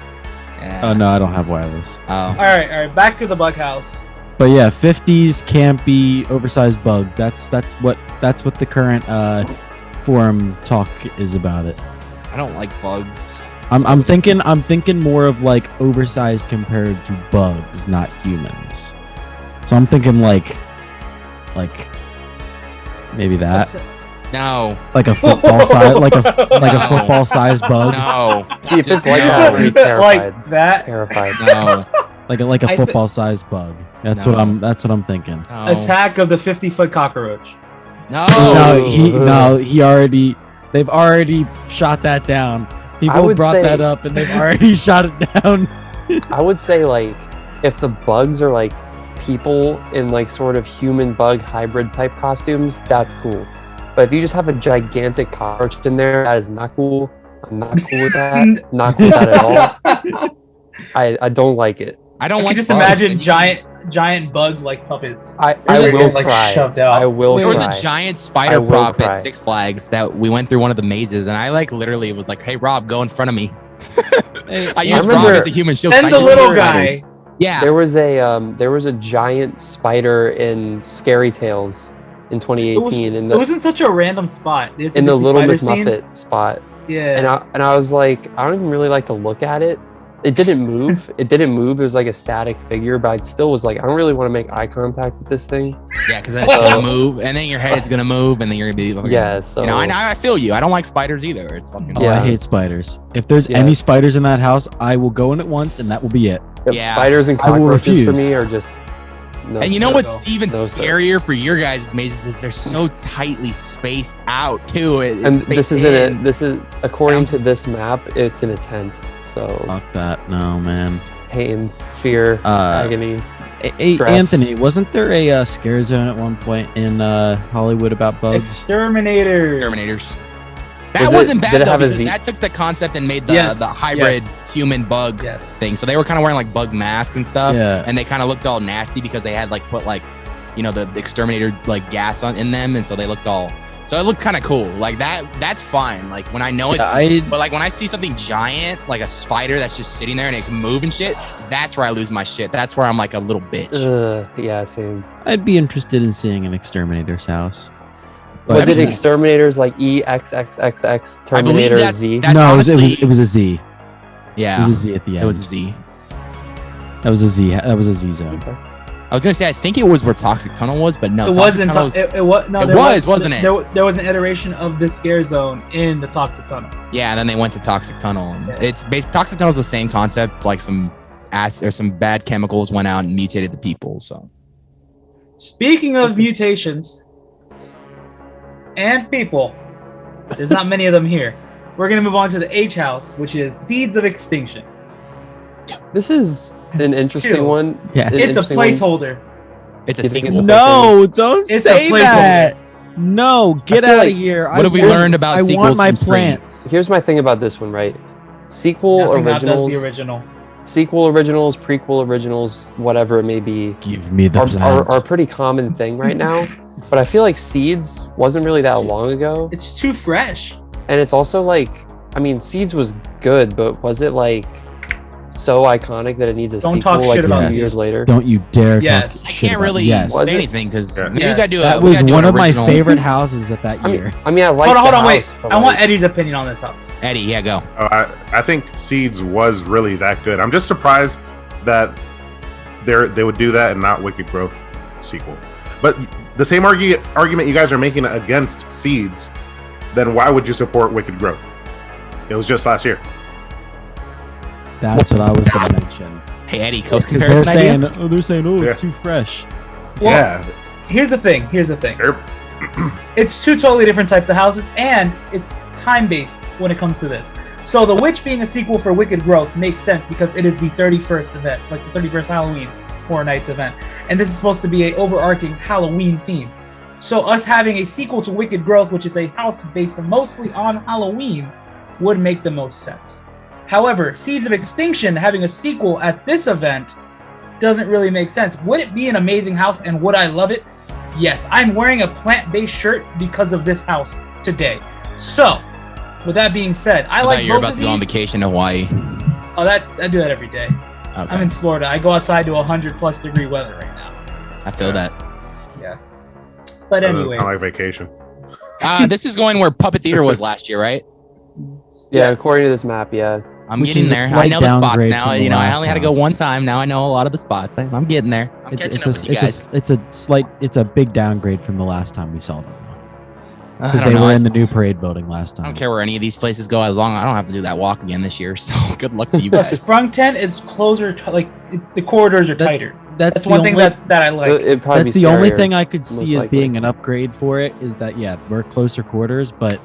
Yeah. Oh no, I don't have wireless. Oh. All right. Back to the bug house. But yeah, 50s campy oversized bugs. That's what the current forum talk is about it. I don't like bugs. I'm thinking more of like oversized compared to bugs, not humans. So I'm thinking like maybe that, No. like a football size, like a No. football sized bug, No. See, if it's Just like no. that, I'd be terrified. Like that. Terrified. No. like a I thi- football sized bug. That's No. what I'm thinking. No. Attack of the 50-foot cockroach. No. They've already shot that down. People would brought say- that up and they've already shot it down. I would say like if the bugs are like people in like sort of human bug hybrid type costumes, that's cool. But if you just have a gigantic cockroach in there, that is not cool. I'm not cool with that. Not cool with that at all. I don't like it. I don't I like can just bugs. imagine And giant bug-like puppets. I They're will like cry. shoved out. I will There was cry. a giant I spider will prop cry. at Six Flags that we went through one of the mazes, and I like literally was like, "Hey Rob, go in front of me." I used Rob remember- as a human shield. And I the just little hate guy. spiders. Yeah. There was a giant spider in Scary Tales in 2018 It was in such a random spot. in the Little Miss Scene. Muffet spot. Yeah. And I was like, I don't even really like to look at it. It didn't move. It was like a static figure, but I still was like, I don't really want to make eye contact with this thing. Yeah, because then it's gonna move, and then your head's gonna move, and then you're gonna be like, Yeah, so I feel you. I don't like spiders either. It's fucking. Oh, I hate spiders. If there's any spiders in that house, I will go in it once, and that will be it. Yeah. Spiders and I will cockroaches for refuse. me are just. No, And you know sir. what's even No, sir. scarier for your guys' mazes is they're so tightly spaced out too. And this isn't it. This is according to this map. It's in a tent. So Fuck that. No, man. pain, fear, agony. Hey, Stress. Anthony, wasn't there a scare zone at one point in Hollywood about bugs? Exterminators. That Was it- wasn't did bad it though, have a because Z? that took the concept and made the Yes, the hybrid yes. human bug Yes. thing. So they were kind of wearing like bug masks and stuff, Yeah. and they kind of looked all nasty because they had like put like, you know, the exterminator like gas in them, and so they looked all. So it looked kind of cool. Like that's fine. Like when I know it's, but like when I see something giant, like a spider that's just sitting there and it can move and shit, that's where I lose my shit. That's where I'm like a little bitch. Yeah, same. I'd be interested in seeing an exterminator's house. Was But- it exterminators like EXXXX I believe Terminator that's- Z? that's no, honestly, it was a Z. Yeah, It was a Z at the end. it was a Z. That was a Z. That was a Z zone. Okay. I was gonna say I think it was where Toxic Tunnel was, but no, It Toxic wasn't. Tunnel It was. No, it there was, wasn't it? There was an iteration of the scare zone in the Toxic Tunnel. Yeah, and then they went to Toxic Tunnel, and Yeah. it's based. Toxic Tunnel is the same concept, like some or some bad chemicals went out and mutated the people. So Speaking of mutations and people, there's not many of them here. We're gonna move on to the H house, which is Seeds of Extinction. This is an interesting Chill. one. Yeah. An It's a interesting one. placeholder. it's a You think it's sequel. a- No, don't It's say a that. No, get feel out like- of here. What have we learned about I sequels want my from Scream? plants. Here's my thing about this one, right? Sequel Nothing outdoes originals, the original. sequel originals, prequel originals, whatever it may be, Give me the are plant. a pretty common thing right now. But I feel like Seeds wasn't really that long ago, It's too fresh. and it's also like, I mean, Seeds was good, but was it like so iconic that it needs a Don't sequel talk like shit a about few years Seeds. later? Don't you dare Yes. talk I shit can't about really Yes. Was say it? anything because Yeah. maybe Yes. you gotta do a, That we was gotta do one an of my original- favorite houses at that year. I mean, I like Hold the on, wait. house, but I want like, Eddie's opinion on this house. Eddie, yeah, go. I think Seeds was really that good. I'm just surprised that they would do that and not Wicked Growth sequel. But the same argument you guys are making against Seeds, then why would you support Wicked Growth? It was just last year. That's what I was going to mention. Hey Eddie, coast 'Cause comparison they're idea. saying, they're saying, Yeah. it's too fresh. Well, Yeah. Here's the thing. They're- It's two totally different types of houses, and it's time-based when it comes to this. So The Witch being a sequel for Wicked Growth makes sense because it is the 31st event, like the 31st Halloween Horror Nights event. And this is supposed to be a overarching Halloween theme. So us having a sequel to Wicked Growth, which is a house based mostly on Halloween, would make the most sense. However, Seeds of Extinction having a sequel at this event doesn't really make sense. Would it be an amazing house and would I love it? Yes, I'm wearing a plant-based shirt because of this house today. So, with that being said, I I like thought you were both about of to go on these. vacation to Hawaii. Oh, I do that every day. Okay, I'm in Florida. I go outside to 100+ degree weather right now. I feel that. Yeah. But That doesn't anyways, sound like vacation. This is going where Puppet Theater was last year, right? yeah, Yes. according to this map, yeah. I'm Which getting is a there. I slight know the spots downgrade now. from the You know, I last only had to go house. one time. Now I know a lot of the spots. I'm getting there. I'm catching up with you guys. It's a big downgrade from the last time we saw them. I Because don't they know. were in the new parade building last I time. don't care where any of these places go as long as I don't have to do that walk again this year. So good luck to you the guys. Sprung tent is closer, the corridors are That's- tighter. That's That's the one thing only- that I like. So it'd probably That's be the only scarier, thing I could most see as likely. being an upgrade for it is that we're closer quarters, but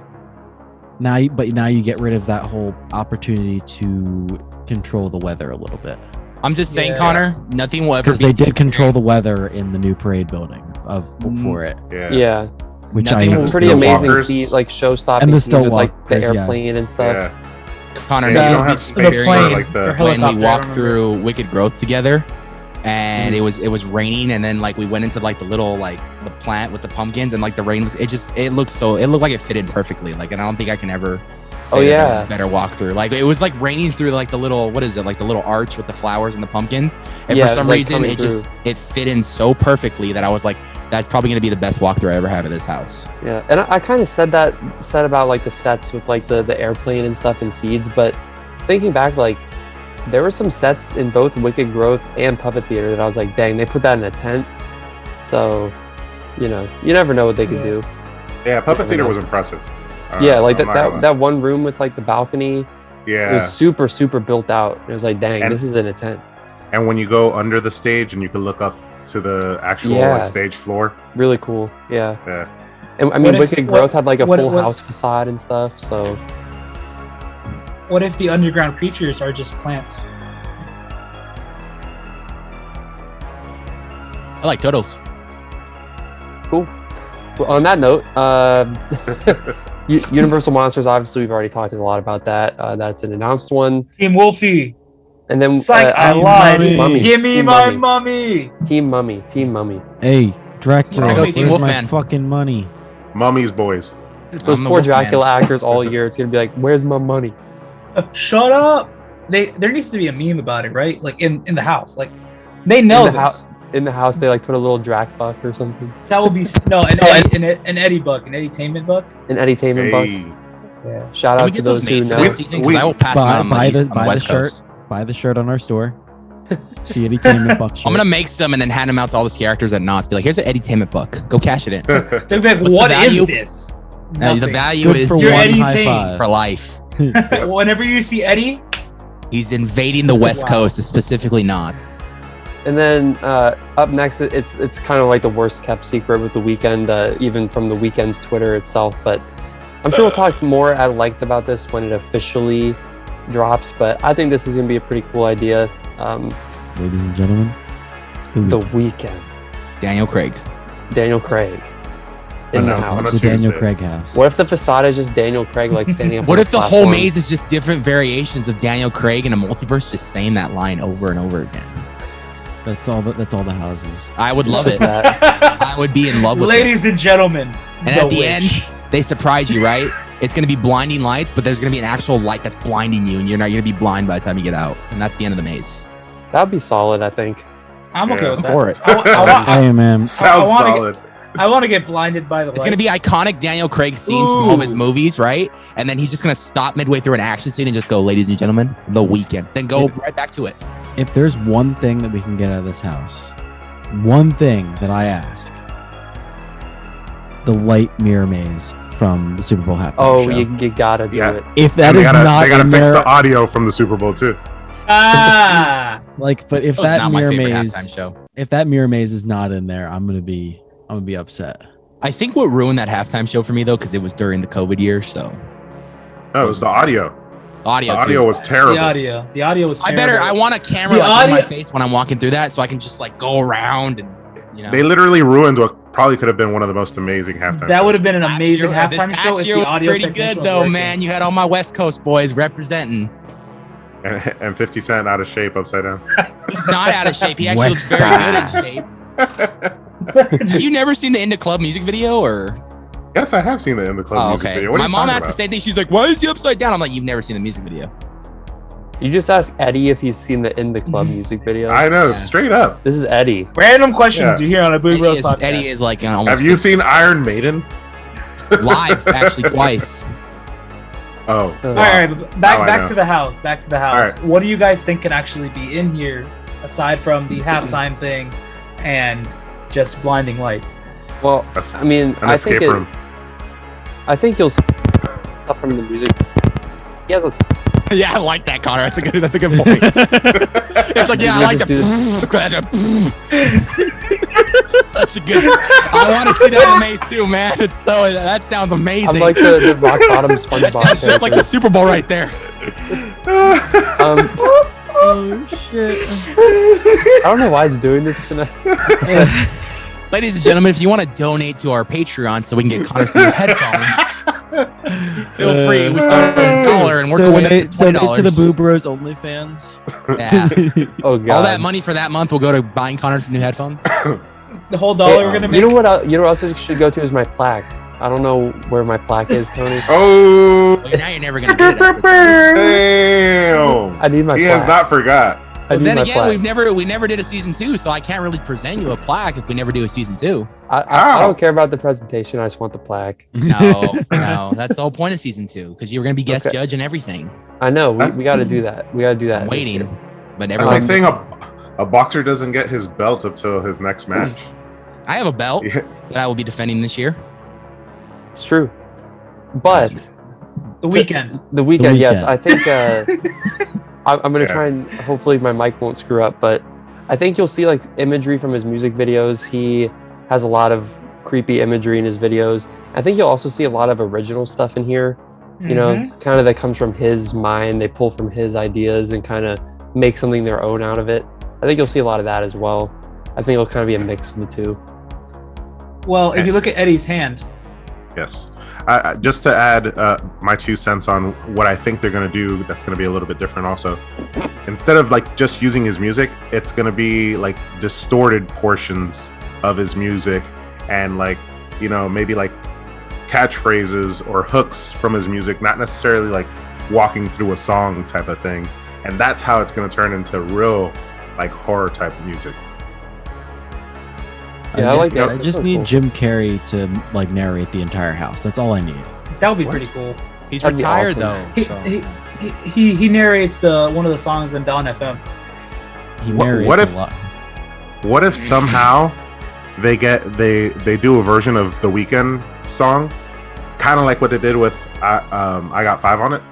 now you get rid of that whole opportunity to control the weather a little bit, I'm just saying, Yeah. Connor, nothing will ever because be they did control the experience. weather in the new parade building for it, Yeah. Yeah, which Nothing I will pretty Still amazing walkers. scene, like show-stopping And the scenes with still like the walkers, yeah. airplane and stuff. Yeah. Connor, Yeah, nothing you will don't be have space the for plane like or the when we helicopter, I walk don't remember. through Wicked Growth together, and it was raining, and then like we went into like the little like the plant with the pumpkins, and like the rain was it looked like it fit in perfectly. Like, and I don't think I can ever say that it was a better walkthrough. Like it was like raining through like the little, what is it, like the little arch with the flowers and the pumpkins, and for some reason it fit in so perfectly that I was like, that's probably gonna be the best walkthrough I ever have at this house. Yeah, and I kind of said about like the sets with like the airplane and stuff and seeds, but thinking back, like there were some sets in both Wicked Growth and Puppet Theater that I was like, dang, they put that in a tent. So, you know, you never know what they could do. Yeah, Puppet Theater was impressive. Yeah, like that one room with like the balcony. Yeah, it was super, super built out. It was like, dang, this is in a tent. And when you go under the stage and you can look up to the actual like stage floor. Really cool. Yeah. Yeah. And I mean, Wicked Growth had like a full house facade and stuff. So. What if the underground creatures are just plants? I like turtles. Cool. Well, on that note, Universal Monsters, obviously we've already talked a lot about that. That's an announced one. Team Wolfie. And then Psych, I lied. Mummy. Give me my mummy. Team Mummy. Hey, Dracula, where's my Wolfman. fucking money? Mummy's boys. Those poor Dracula actors all year. It's gonna be like, where's my money? Shut up. There needs to be a meme about it, right? Like in the house. Like they know this. In the house, they like put a little Drac buck or something. That would be an Eddy buck, an Eddytainment buck. An Eddytainment buck. Yeah. Shout out to those who know. I will pass them out on the West Coast. Buy the shirt on our store. The Eddytainment buck shirt. I'm gonna make some and then hand them out to all the characters at Knott's. Be like, here's an Eddytainment buck. Go cash it in. They'll be like, what is this? The value is your Eddytainment for life. Whenever you see Eddie, he's invading the West Coast, specifically Knott's. And then up next, it's kind of like the worst kept secret with The Weeknd, even from The Weeknd's Twitter itself. But I'm sure we'll talk more at length about this when it officially drops. But I think this is going to be a pretty cool idea. Ladies and gentlemen, The Weeknd. Daniel Craig. In the house. The Daniel Craig house. What if the facade is just Daniel Craig like standing up? What if the whole maze is just different variations of Daniel Craig in a multiverse just saying that line over and over again? That's all the houses. I would love it. I would be in love with it. Ladies and gentlemen. And at the end, they surprise you, right? It's going to be blinding lights, but there's going to be an actual light that's blinding you, and you're not going to be blind by the time you get out. And that's the end of the maze. That'd be solid, I think. I'm okay with that. For it. Hey, man. Sounds solid. I want to get blinded by the lights. It's going to be iconic Daniel Craig scenes from all of his movies, right? And then he's just going to stop midway through an action scene and just go, ladies and gentlemen, The Weeknd. Then go right back to it. If there's one thing that we can get out of this house, one thing that I ask, the light mirror maze from the Super Bowl halftime show. You gotta do it. If that is not, they gotta fix the audio from the Super Bowl too. But if that mirror maze, show. If that mirror maze is not in there, I'm gonna be upset. I think what ruined that halftime show for me though, because it was during the COVID year, so. No, it was the audio. The audio was terrible. The audio was terrible. I want a camera on my face when I'm walking through that so I can just like go around and, you know. They literally ruined what probably could have been one of the most amazing halftime That shows. would have been an amazing halftime show if the audio was pretty good though, man. You had all my West Coast boys representing. And 50 Cent out of shape upside down. He's not out of shape. He actually was very good in shape. Have you never seen the In the Club music video or? Yes, I have seen the In the Club music video. What My mom asked the same thing. She's like, why is he upside down? I'm like, you've never seen the music video. You just asked Eddie if he's seen the In the Club music video. I know, straight up. This is Eddie. Random questions you hear on a Booty Bros podcast. Eddie is like almost. Have you seen Iron Maiden? Live, actually, twice. Oh. All right, back to the house. Back to the house. Right. What do you guys think can actually be in here aside from the halftime thing and just blinding lights? Well, I mean, I think you'll see stuff from the music. He has a. Yeah, I like that, Connor. That's a good point. It's like, yeah, I like the. That's a good. I want to see that in Maze too, man. That sounds amazing. I'm like the rock bottom SpongeBob. That sounds just like the Super Bowl right there. Oh shit! I don't know why he's doing this tonight. Ladies and gentlemen, if you want to donate to our Patreon so we can get Connor some headphones, feel free. We start at $1 and work our way up to $20 to the Boo Bros OnlyFans. Yeah. Oh god. All that money for that month will go to buying Connor some new headphones. The whole dollar we're gonna make. You know what else it should go to is my plaque. I don't know where my plaque is, Tony. Oh, Well, now you're never gonna get it. damn! I need my He plaque. has not forgot. Well, then again, we never did a season 2, so I can't really present you a plaque if we never do a season 2. I don't care about the presentation. I just want the plaque. No, that's the whole point of season 2, because you were gonna be guest judge and everything. I know. We got to do that. We got to do that. I'm waiting, but It's everyone. like saying a boxer doesn't get his belt up till his next match. I have a belt Yeah. that I will be defending this year. It's true. But The weekend. the weekend, yes. weekend. I think I'm going to Yeah. try and hopefully my mic won't screw up, but I think you'll see like imagery from his music videos. He has a lot of creepy imagery in his videos. I think you'll also see a lot of original stuff in here. You know, kind of that comes from his mind. They pull from his ideas and kind of make something their own out of it. I think you'll see a lot of that as well. I think it'll kind of be a mix of the two. Well, if you look at Eddie's hand, Yes. Just to add my 2 cents on what I think they're going to do, that's going to be a little bit different also. Instead of like just using his music, it's going to be like distorted portions of his music and like, you know, maybe like catchphrases or hooks from his music, not necessarily like walking through a song type of thing. And that's how it's going to turn into real like horror type of music. Yeah, I like that. I That just sounds need cool. Jim Carrey to like narrate the entire house. That's all I need. that would be pretty cool. He's That'd be retired awesome. though. So. He narrates one of the songs in Dawn FM. He What- narrates what if- a lot. What if somehow they do a version of the Weeknd song, kind of like what they did with I Got 5 on it?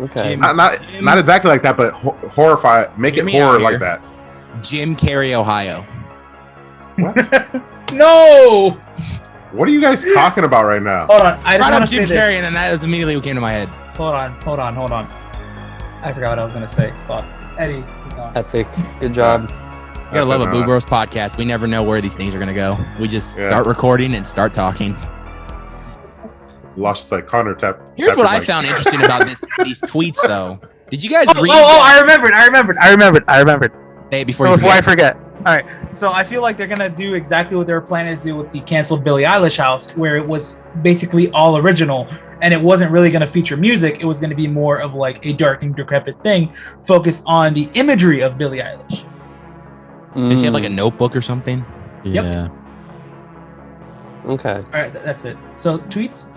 Okay. Jim- Not exactly like that, but horrify. Make Hear it me out horror here. like that. Jim Carrey, Ohio. What? No! What are you guys talking about right now? Hold on. I just Brought want up to say Jim this. Carrey, and then that was immediately what came to my head. Hold on. I forgot what I was going to say. Fuck. Eddie, keep going. Epic. Good job. You gotta love a Boo Bros podcast. We never know where these things are gonna go. We just Yeah. start recording and start talking. Lost like Connor tap. Here's tap what his I mic. found interesting about these tweets, though. Did you guys read? I remembered. Hey, before you I forget. forget. All right. So I feel like they're going to do exactly what they were planning to do with the canceled Billie Eilish house, where it was basically all original and it wasn't really going to feature music. It was going to be more of like a dark and decrepit thing focused on the imagery of Billie Eilish. Does she have like a notebook or something? Yep. Yeah. Okay. All right. That's it. So tweets.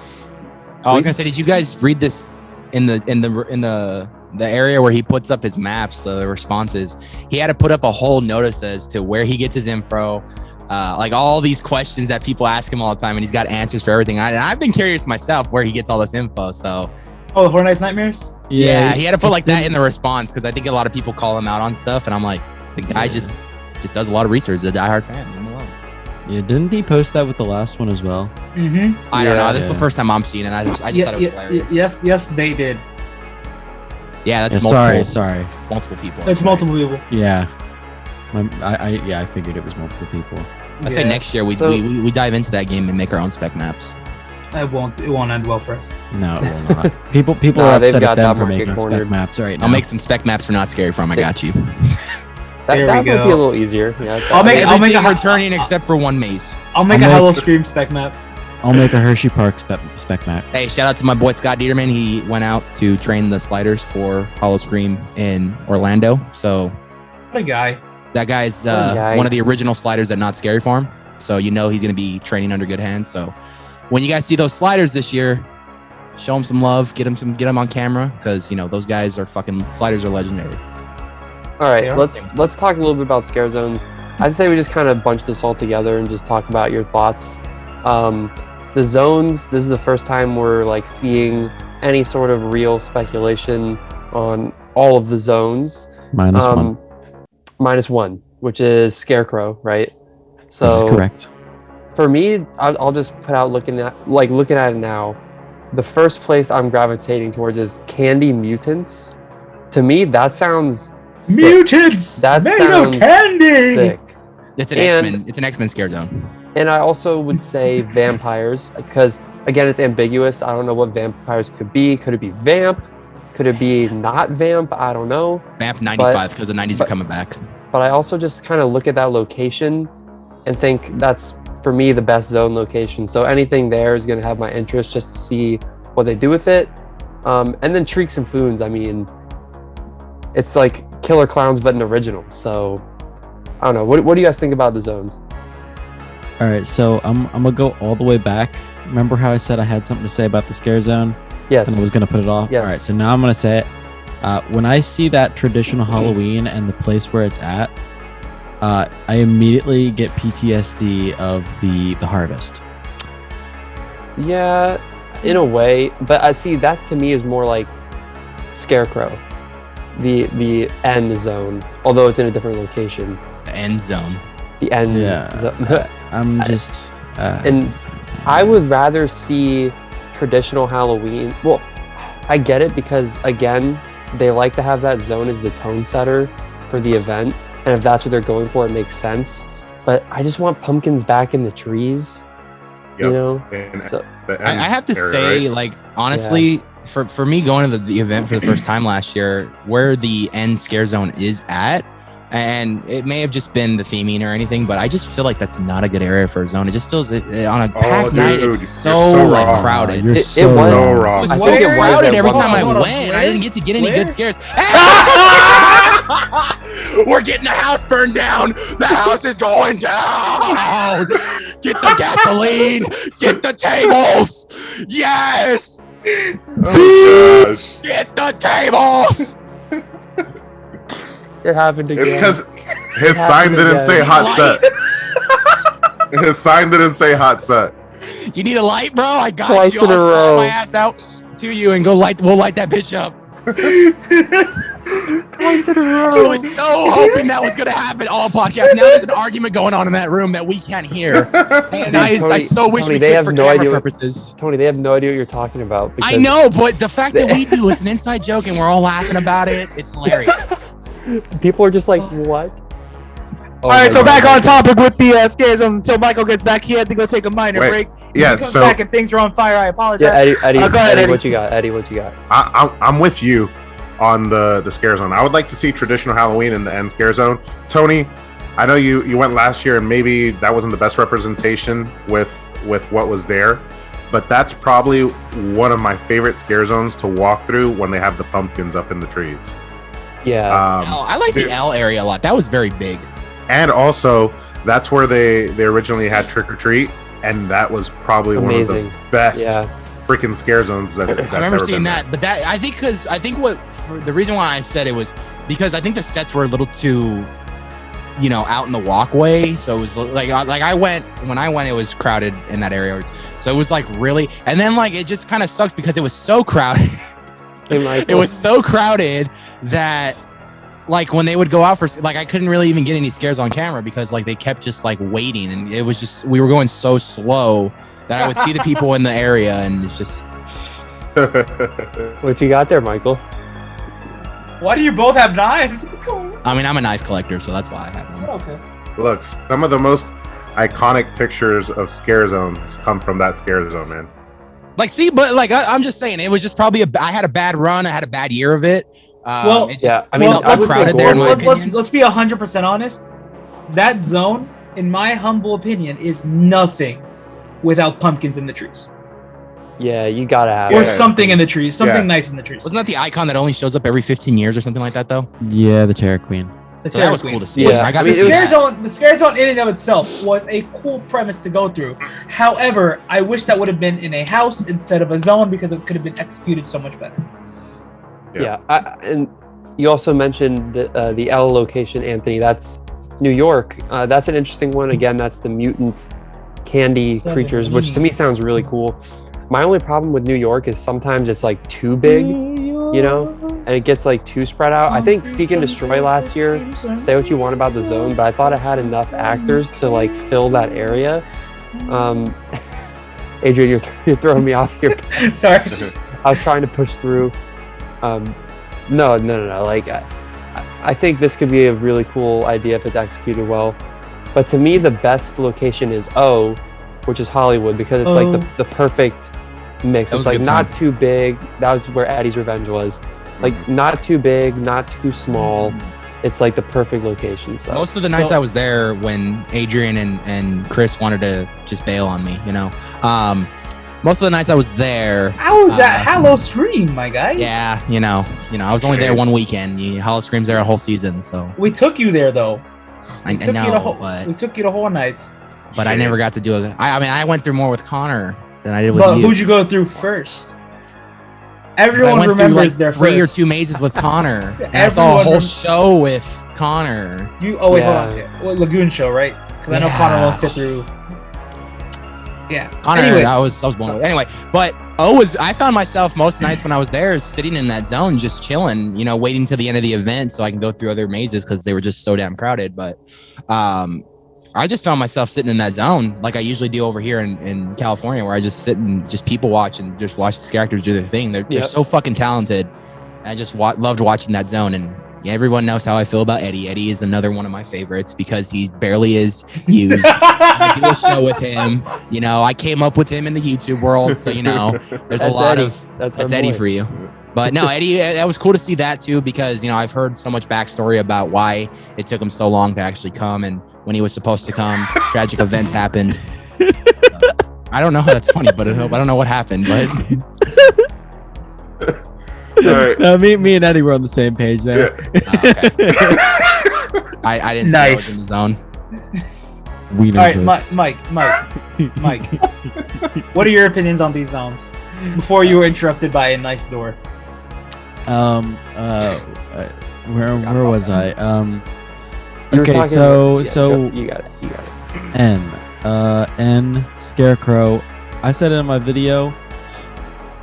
Oh, I was gonna say, did you guys read this in the area where he puts up his maps, the responses? He had to put up a whole notice as to where he gets his info, like all these questions that people ask him all the time, and he's got answers for everything. And I've been curious myself where he gets all this info. So Oh, the Fortnite's Nightmares? yeah, he had to put like that in the response because I think a lot of people call him out on stuff, and I'm like, the guy just does a lot of research. He's a diehard fan. Leave him alone. Yeah, didn't he post that with the last one as well? Mm-hmm. I don't know. Yeah. This is the first time I'm seeing it. I just thought it was hilarious. Yes, they did. Yeah, that's Yeah, multiple. sorry. Multiple people. It's multiple people. Yeah. I figured it was multiple people. I say next year we dive into that game and make our own spec maps. It won't end well for us. No, it will not. People Nah, are they've upset got at them that for market making cornered. spec maps right now. I'll make some spec maps for Not Scary Farm. I got you. That There might we be go. a little easier. Yeah, I'll make Everything a- returning except for one maze. I'll make I'll a make- Hollow Scream spec map. I'll make a Hershey Park spec map. Hey, shout out to my boy Scott Dieterman. He went out to train the sliders for Hollow Scream in Orlando. So What a guy. that guy's What a guy. one of the original sliders at Not Scary Farm. So you know he's going to be training under good hands. So when you guys see those sliders this year, show him some love, get him on camera, because you know those guys are sliders are legendary. All right, Yeah. let's talk a little bit about scare zones. I'd say we just kind of bunch this all together and just talk about your thoughts. The zones. This is the first time we're like seeing any sort of real speculation on all of the zones. Minus one. Minus one, which is Scarecrow, right? So This is correct. for me, I'll just put out looking at it now. The first place I'm gravitating towards is Candy Mutants. To me, that sounds sick. Mutants! That made sounds of candy! Sick. It's an And- X-Men. It's an X-Men scare zone. And I also would say vampires, because again, it's ambiguous. I don't know what vampires could be. Could it be vamp? Could it be not vamp? I don't know. Vamp 95 because the 90s are coming back. But I also just kind of look at that location and think that's, for me, the best zone location. So anything there is going to have my interest just to see what they do with it. And then Shrieks and Foons, I mean, it's like Killer Clowns, but an original. So I don't know. What do you guys think about the zones? All right, so I'm gonna go all the way back. Remember how I said I had something to say about the scare zone? Yes. And I was gonna put it off. Yes. All right, so now I'm gonna say it. When I see that traditional Halloween and the place where it's at, I immediately get PTSD of the harvest. Yeah, in a way, but I see that to me is more like Scarecrow, the end zone, although it's in a different location. The end zone. The end zone. I'm just. And I would rather see traditional Halloween. Well, I get it because again, they like to have that zone as the tone setter for the event, and if that's what they're going for, it makes sense. But I just want pumpkins back in the trees. Yep. You know. So, I have to say, right? Like honestly, for me going to the event for the first time last year, where the end scare zone is at. And it may have just been the theming or anything, but I just feel like that's not a good area for a zone. It just feels on a packed night, it's so like crowded. You're It so was so wrong. wrong. It was I so think it was crowded at every one time I point. went. I didn't get to get any good scares. We're getting the house burned down. The house is going down. Get the gasoline. Get the tables. Yes. Oh, gosh. Get the tables. It happened again. It's because his sign didn't say hot set. His sign didn't say hot set. You need a light, bro? I got Twice you. in a I'll row. fly my ass out to you and go light. We'll light that bitch up. Twice in a I row. was so hoping that was gonna happen all podcast. Now there's an argument going on in that room that we can't hear. And I so wish Tony, we they could have for no camera idea purposes. Tony, they have no idea what you're talking about. I know, but the fact that we do, it's an inside joke and we're all laughing about it. It's hilarious. People are just like, what? All right, so back on topic with the scare zones until Michael gets back. He had to go take a minor break. Yeah, He comes so back and things are on fire. I apologize. Yeah, Eddie, Go ahead, Eddie. what you got? Eddie, what you got? I'm with you on the scare zone. I would like to see traditional Halloween in the end scare zone. Tony, I know you went last year and maybe that wasn't the best representation with what was there, but that's probably one of my favorite scare zones to walk through when they have the pumpkins up in the trees. Yeah. I like the L area a lot. That was very big. And also, that's where they originally had Trick or Treat, and that was probably Amazing. one of the best freaking scare zones that's I remember ever seeing been that, but that I think the reason why I said it was because I think the sets were a little too, out in the walkway. So it was like when I went, it was crowded in that area. So it was like really, and then like it just kind of sucks because it was so crowded. It was so crowded that like when they would go out for like I couldn't really even get any scares on camera because like they kept just like waiting and it was just we were going so slow that I would see the people in the area and it's just. What you got there, Michael? Why do you both have knives? What's going on? I mean, I'm a knife collector, so that's why I have them. Okay. Look, some of the most iconic pictures of scare zones come from that scare zone, man. Like, see, but like I'm just saying, it was just probably I had a bad run. I had a bad year of it. Well, it just, yeah, I mean, mean, too crowded there. Let's be 100% honest. That zone, in my humble opinion, is nothing without pumpkins in the trees. Yeah, you gotta have Or it. something in the trees. Something nice in the trees. Wasn't that the icon that only shows up every 15 years or something like that, though? Yeah, the Terror Queen. The So that was cool to see. Yeah, I got I mean, to it see was- that. The scare zone in and of itself was a cool premise to go through. However, I wish that would have been in a house instead of a zone because it could have been executed so much better. Yeah, and you also mentioned the L location, Anthony. That's New York. That's an interesting one. Again, that's the mutant candy creatures, which to me sounds really cool. My only problem with New York is sometimes it's like too big, and it gets like too spread out. I think Seek and Destroy last year, say what you want about the zone, but I thought it had enough actors to like fill that area. Adrian, you're throwing me off here. Sorry. I was trying to push through. No. Like, I think this could be a really cool idea if it's executed well. But to me, the best location is O, which is Hollywood, because it's like the perfect mix. It's like not too big. That was where Eddie's Revenge was. Like not too big, not too small. It's like the perfect location. So most of the nights I was there when Adrian and Chris wanted to just bail on me, you know. Most of the nights I was there. How was that Hallowed stream, my guy? Yeah, you know, I was only there one weekend. Hallowed stream's there a whole season, so. We took you there though. I know, but we took you to whole nights. But I never got to do it. I mean, I went through more with Connor than I did with you. But who'd you go through first? Everyone remembers their first. 3 or 2 mazes with Connor. And I saw a whole show with Connor. Hold on. Well, Lagoon show, right? Because I know Connor won't sit through. Yeah. Connor, I was blown away. Anyway, but I found myself most nights when I was there sitting in that zone, just chilling, you know, waiting till the end of the event so I can go through other mazes because they were just so damn crowded. But I just found myself sitting in that zone like I usually do over here in California, where I just sit and just people watch and just watch these characters do their thing. They're so fucking talented. I just loved watching that zone. And everyone knows how I feel about Eddie. Eddie is another one of my favorites because he barely is used. I do a show with him. You know, I came up with him in the YouTube world. So, you know, there's a lot of that's Eddie for you. But no, Eddie, that was cool to see that too, because, you know, I've heard so much backstory about why it took him so long to actually come. And when he was supposed to come, tragic events happened. I don't know how that's funny, but I don't know what happened. But right. No, me and Eddie were on the same page there. Okay. I didn't see I was in the zone. We know. All right, Mike. What are your opinions on these zones? Before you were interrupted by a nice door. Where was I? Okay, so you got it. N Scarecrow. I said it in my video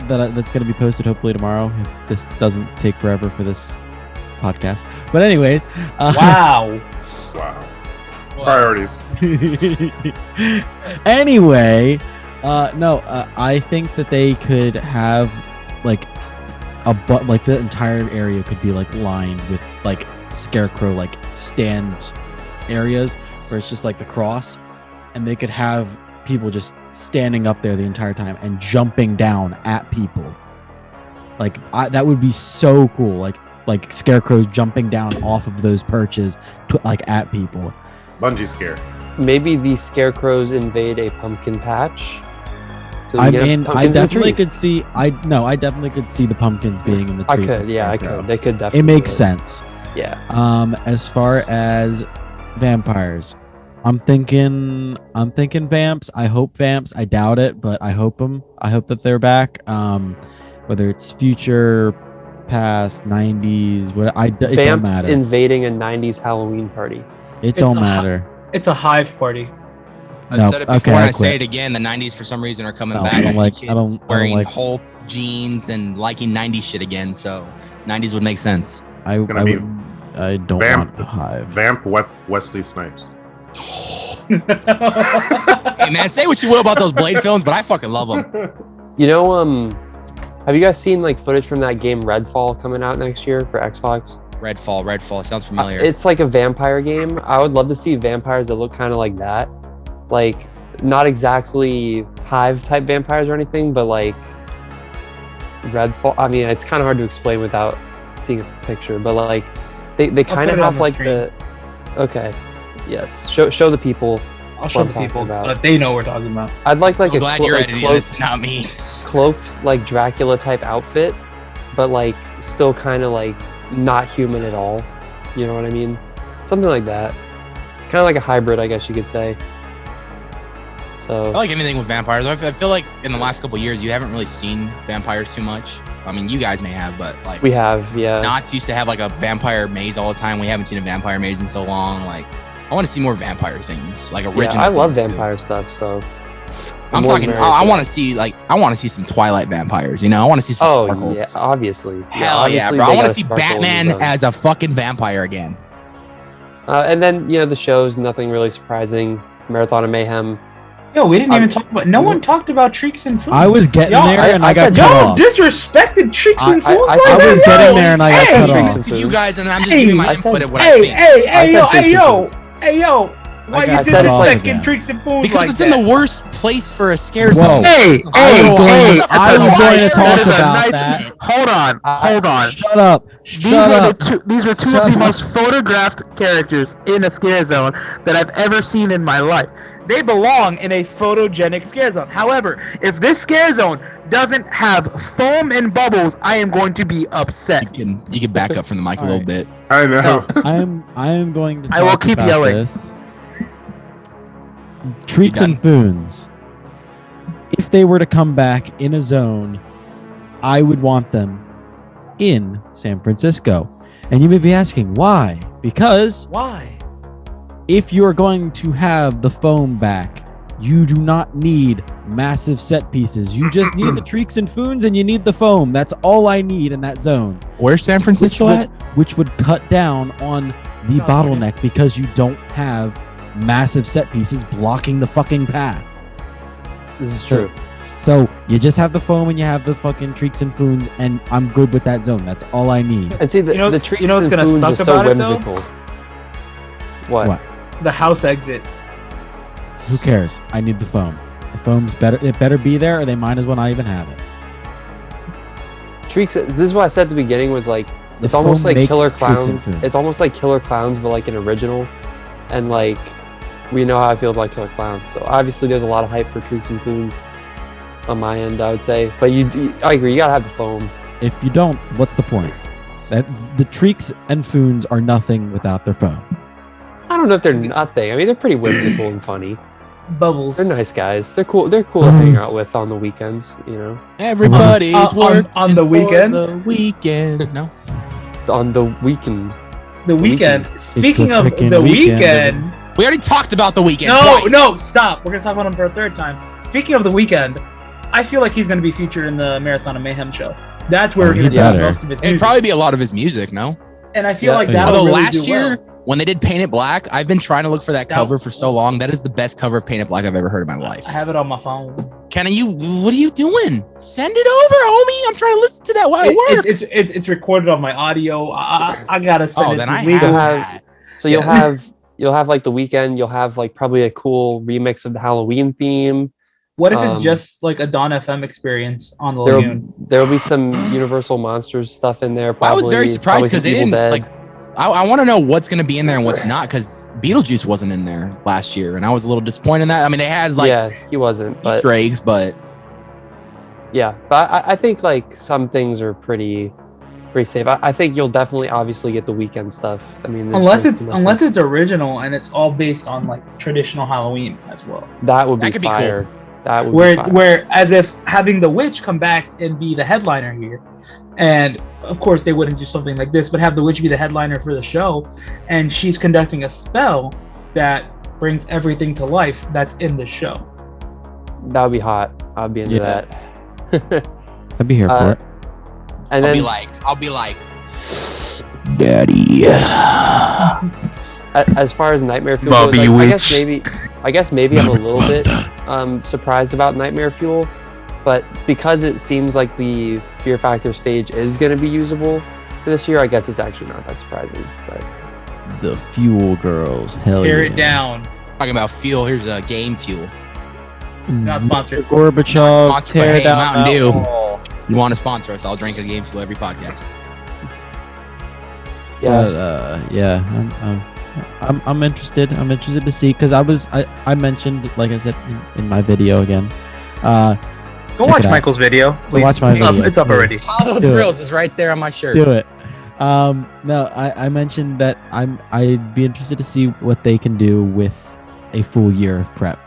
that's gonna be posted hopefully tomorrow if this doesn't take forever for this podcast. But anyways, Wow. Priorities. Anyway, I think that they could have like the entire area could be like lined with like Scarecrow like stand areas where it's just like the cross, and they could have people just standing up there the entire time and jumping down at people. Like that would be so cool. Like Scarecrows jumping down off of those perches like at people. Bungee scare. Maybe these scarecrows invade a pumpkin patch. So I mean, I definitely could see. I definitely could see the pumpkins being in the tree. I could. They could definitely. It makes sense. Yeah. As far as vampires, I'm thinking vamps. I hope vamps. I doubt it, but I hope them. I hope that they're back. Whether it's future, past, 90s, it Vamps don't matter. Invading a 90s Halloween party. It don't matter. It's a hive party. I said it before, and I say it again. The 90s for some reason are coming back. I see kids wearing whole jeans and liking 90s shit again. So 90s would make sense. I don't want a hive. Vamp Wesley Snipes. Hey man, say what you will about those Blade films, but I fucking love them. You know, have you guys seen like footage from that game Redfall coming out next year for Xbox? Redfall. It sounds familiar. It's like a vampire game. I would love to see vampires that look kind of like that. Like, not exactly hive type vampires or anything, but like Redfall. I mean, it's kind of hard to explain without seeing a picture, but like they kind of have like the. Okay, yes. Show the people. I'll show the people so that they know what we're talking about. I'd like a glad you're editing this, not me. Cloaked like Dracula type outfit, but like still kind of like not human at all. You know what I mean? Something like that. Kind of like a hybrid, I guess you could say. So I like anything with vampires. I feel like in the last couple of years, you haven't really seen vampires too much. I mean, you guys may have, but like we have, yeah. Knots used to have like a vampire maze all the time. We haven't seen a vampire maze in so long. Like, I want to see more vampire things, like original. Yeah, I love vampire stuff. So I'm talking. I want to see some Twilight vampires. You know, I want to see some sparkles. Yeah, obviously. Hell yeah, bro! I want to see Batman as a fucking vampire again. And then the shows, nothing really surprising. Marathon of Mayhem. Yo, we didn't even talk about. No one talked about Treeks and Fools. I was getting there and I got cut off. Disrespected Treeks and Fools. I was getting there and I got cut off. You guys, and I'm just giving my input of what I think. Hey, yo. Why I you got disrespecting Treats and Foons Because like it's that? in the worst place for a scare Whoa. zone. I was going to talk about that. Hold on. Shut up. Shut up. These are two Shut of the up. most photographed characters in a scare zone that I've ever seen in my life. They belong in a photogenic scare zone. However, if this scare zone doesn't have foam and bubbles, I am going to be upset. You can back up from the mic a little bit. I know. I am going to talk I will keep about yelling. this. Treats done? and Foons. If they were to come back in a zone, I would want them in San Francisco. And you may be asking, why? Because Why? if you're going to have the foam back, you do not need massive set pieces. You just need the Treats and Foons and you need the foam. That's all I need in that zone. Where's San Francisco at? Which would cut down on the bottleneck because you don't have massive set pieces blocking the fucking path. This is true. So you just have the foam and you have the fucking Treats and Foons, and I'm good with that zone. That's all I need. And see, the treats you know what's and gonna Foons suck are so about it, though? whimsical. What? The house exit. Who cares? I need the foam. The foam's better. It better be there, or they might as well not even have it. Treats. This is what I said at the beginning. Was like The it's almost foam like makes Killer Treats and Clowns. Foons. It's almost like Killer Clowns, but like an original. And like we know how I feel about Killer Clowns. So obviously there's a lot of hype for Treats and Foons on my end, I would say. But I agree. You gotta have the foam. If you don't, what's the point? That the Treats and Foons are nothing without their foam. I don't know if they're nothing. I mean, they're pretty whimsical and funny. Bubbles. They're nice guys. They're cool. They're cool to hang out with on the weekends. You know, Everybody's working on the weekend. The weekend. No. on the weekend. The weekend. Speaking of freaking the weekend. weekend. We already talked about the weekend. No, twice. no, stop. We're gonna talk about him for a third time. Speaking of the weekend, I feel like he's gonna be featured in the Marathon of Mayhem show. That's where we're gonna see better. most of his It'd music. probably be a lot of his music. No. And I feel Yeah. like that'll Although really last do year well. when they did Paint It Black, I've been trying to look for that cover for so long. That is the best cover of Paint It Black I've ever heard in my life. I have it on my phone. What are you doing? Send it over, homie. I'm trying to listen to that while I work. It's recorded on my audio. I gotta send it. then to I legal. have that. So you'll have like the weekend. You'll have like probably a cool remix of the Halloween theme. What if it's just like a Dawn FM experience on the There'll, lagoon? there'll be some Universal Monsters stuff in there. Probably, I was very surprised because they Evil didn't Dead. like. I want to know what's going to be in there and what's not because Beetlejuice wasn't in there last year, and I was a little disappointed in that. I mean, they had like yeah, he wasn't, but Easter eggs, but yeah, but I think like some things are pretty safe. I think you'll definitely obviously get the weekend stuff. I mean, Unless it's original and it's all based on like traditional Halloween as well. that would be That could be cool. fire. That would Where be fire. where as if having the witch come back and be the headliner here, and of course they wouldn't do something like this, but have the witch be the headliner for the show, and she's conducting a spell that brings everything to life that's in the show. That would be hot. I'd be into Yeah. that. I'd be here for it. And I'll then be like, Daddy. as far as Nightmare Fuel Bobby goes, Witch. I guess maybe I'm a little bit surprised about Nightmare Fuel, but because it seems like the Fear Factor stage is going to be usable for this year, I guess it's actually not that surprising. But The Fuel Girls. Hell Tear yeah. it down. Talking about fuel. Here's a game fuel. Not sponsored. Gorbachev. Sponsored by Tear Hey, down Mountain that Dew. wall. You want to sponsor us? I'll drink a game fuel every podcast. yeah, But, I'm interested. I'm interested to see because I mentioned, like I said in my video again. Go Check watch it out. Michael's video. Please. watch my video. It's up already. Hallowed Do it. Thrills is right there on my shirt. Do it. No, I mentioned that I'd be interested to see what they can do with a full year of prep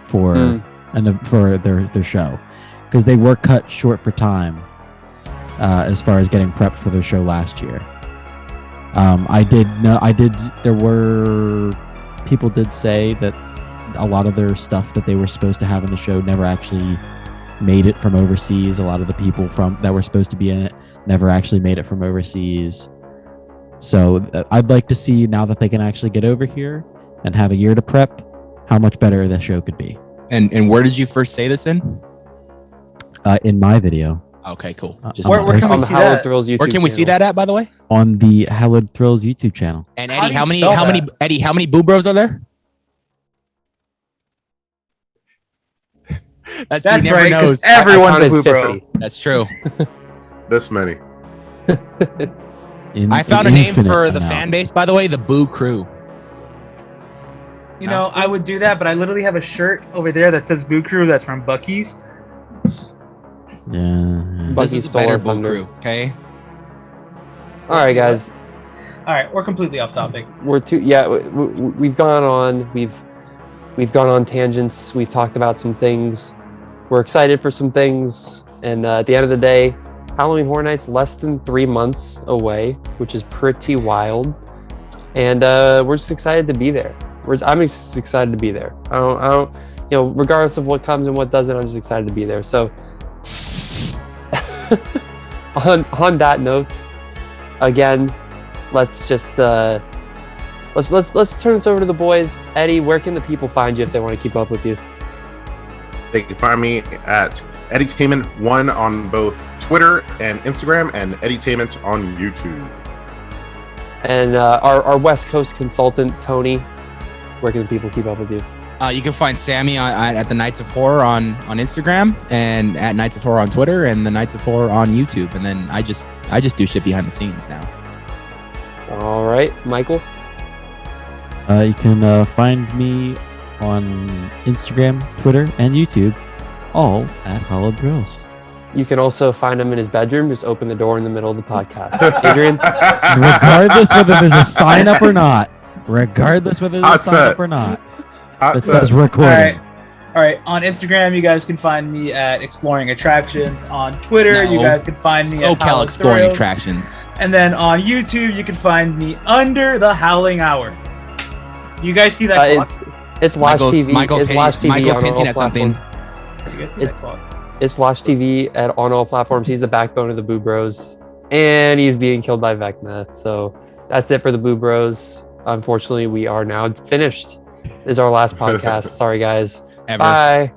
for for their show, because they were cut short for time as far as getting prepped for their show last year. There were people did say that a lot of their stuff that they were supposed to have in the show never actually made it from overseas. A lot of the people that were supposed to be in it never actually made it from overseas. So I'd like to see, now that they can actually get over here and have a year to prep, how much better the show could be. And where did you first say this in? In my video. Okay, cool. Where can we on the see Hallowed that? Thrills YouTube Where can we see channel. that at, by the way? On the Hallowed Thrills YouTube channel. And How Eddie, do you how many spell that? Eddie, how many boo bros are there? That's That's he never right, 'cause knows. everyone's a counted boo bro. 50. That's true. This many. I found a name infinite for the amount. fan base, by the way, the Boo Crew. You know, I would do that, but I literally have a shirt over there that says Boo Crew that's from Bucky's. Yeah. This Bucky's is the better Solar Boo Thunder. Crew, okay? All right, guys. All right, we're completely off topic. We've gone on. We've gone on tangents. We've talked about some things. We're excited for some things. And at the end of the day, Halloween Horror Nights less than 3 months away, which is pretty wild. And we're just excited to be there. I'm just excited to be there. I don't, regardless of what comes and what doesn't, I'm just excited to be there. So, on that note, again, let's just let's turn this over to the boys. Eddie, where can the people find you if they want to keep up with you? They can find me at Eddytainment1 on both Twitter and Instagram, and Eddytainment on YouTube. And our West Coast consultant, Tony, where can the people keep up with you? You can find Sammy at the Nights of Horror on Instagram, and at Nights of Horror on Twitter, and the Nights of Horror on YouTube. And then I just do shit behind the scenes now. All right, Michael. You can find me on Instagram, Twitter, and YouTube, all at Hallowed Grills. You can also find him in his bedroom. Just open the door in the middle of the podcast. Adrian. Regardless whether there's a sign up or not. Regardless whether there's a sign up or not. It says recording. All right. On Instagram, you guys can find me at Exploring Attractions. On Twitter, you guys can find me at SoCal Exploring Attractions. And then on YouTube, you can find me under the Howling Hour. You guys see that clock? It's Losh TV. Michael's hinting at something. You guys see that clock? It's Losh TV on all platforms. He's the backbone of the Boo Bros, and he's being killed by Vecna. So that's it for the Boo Bros. Unfortunately, we are now finished. This is our last podcast. Sorry, guys. Ever. Bye.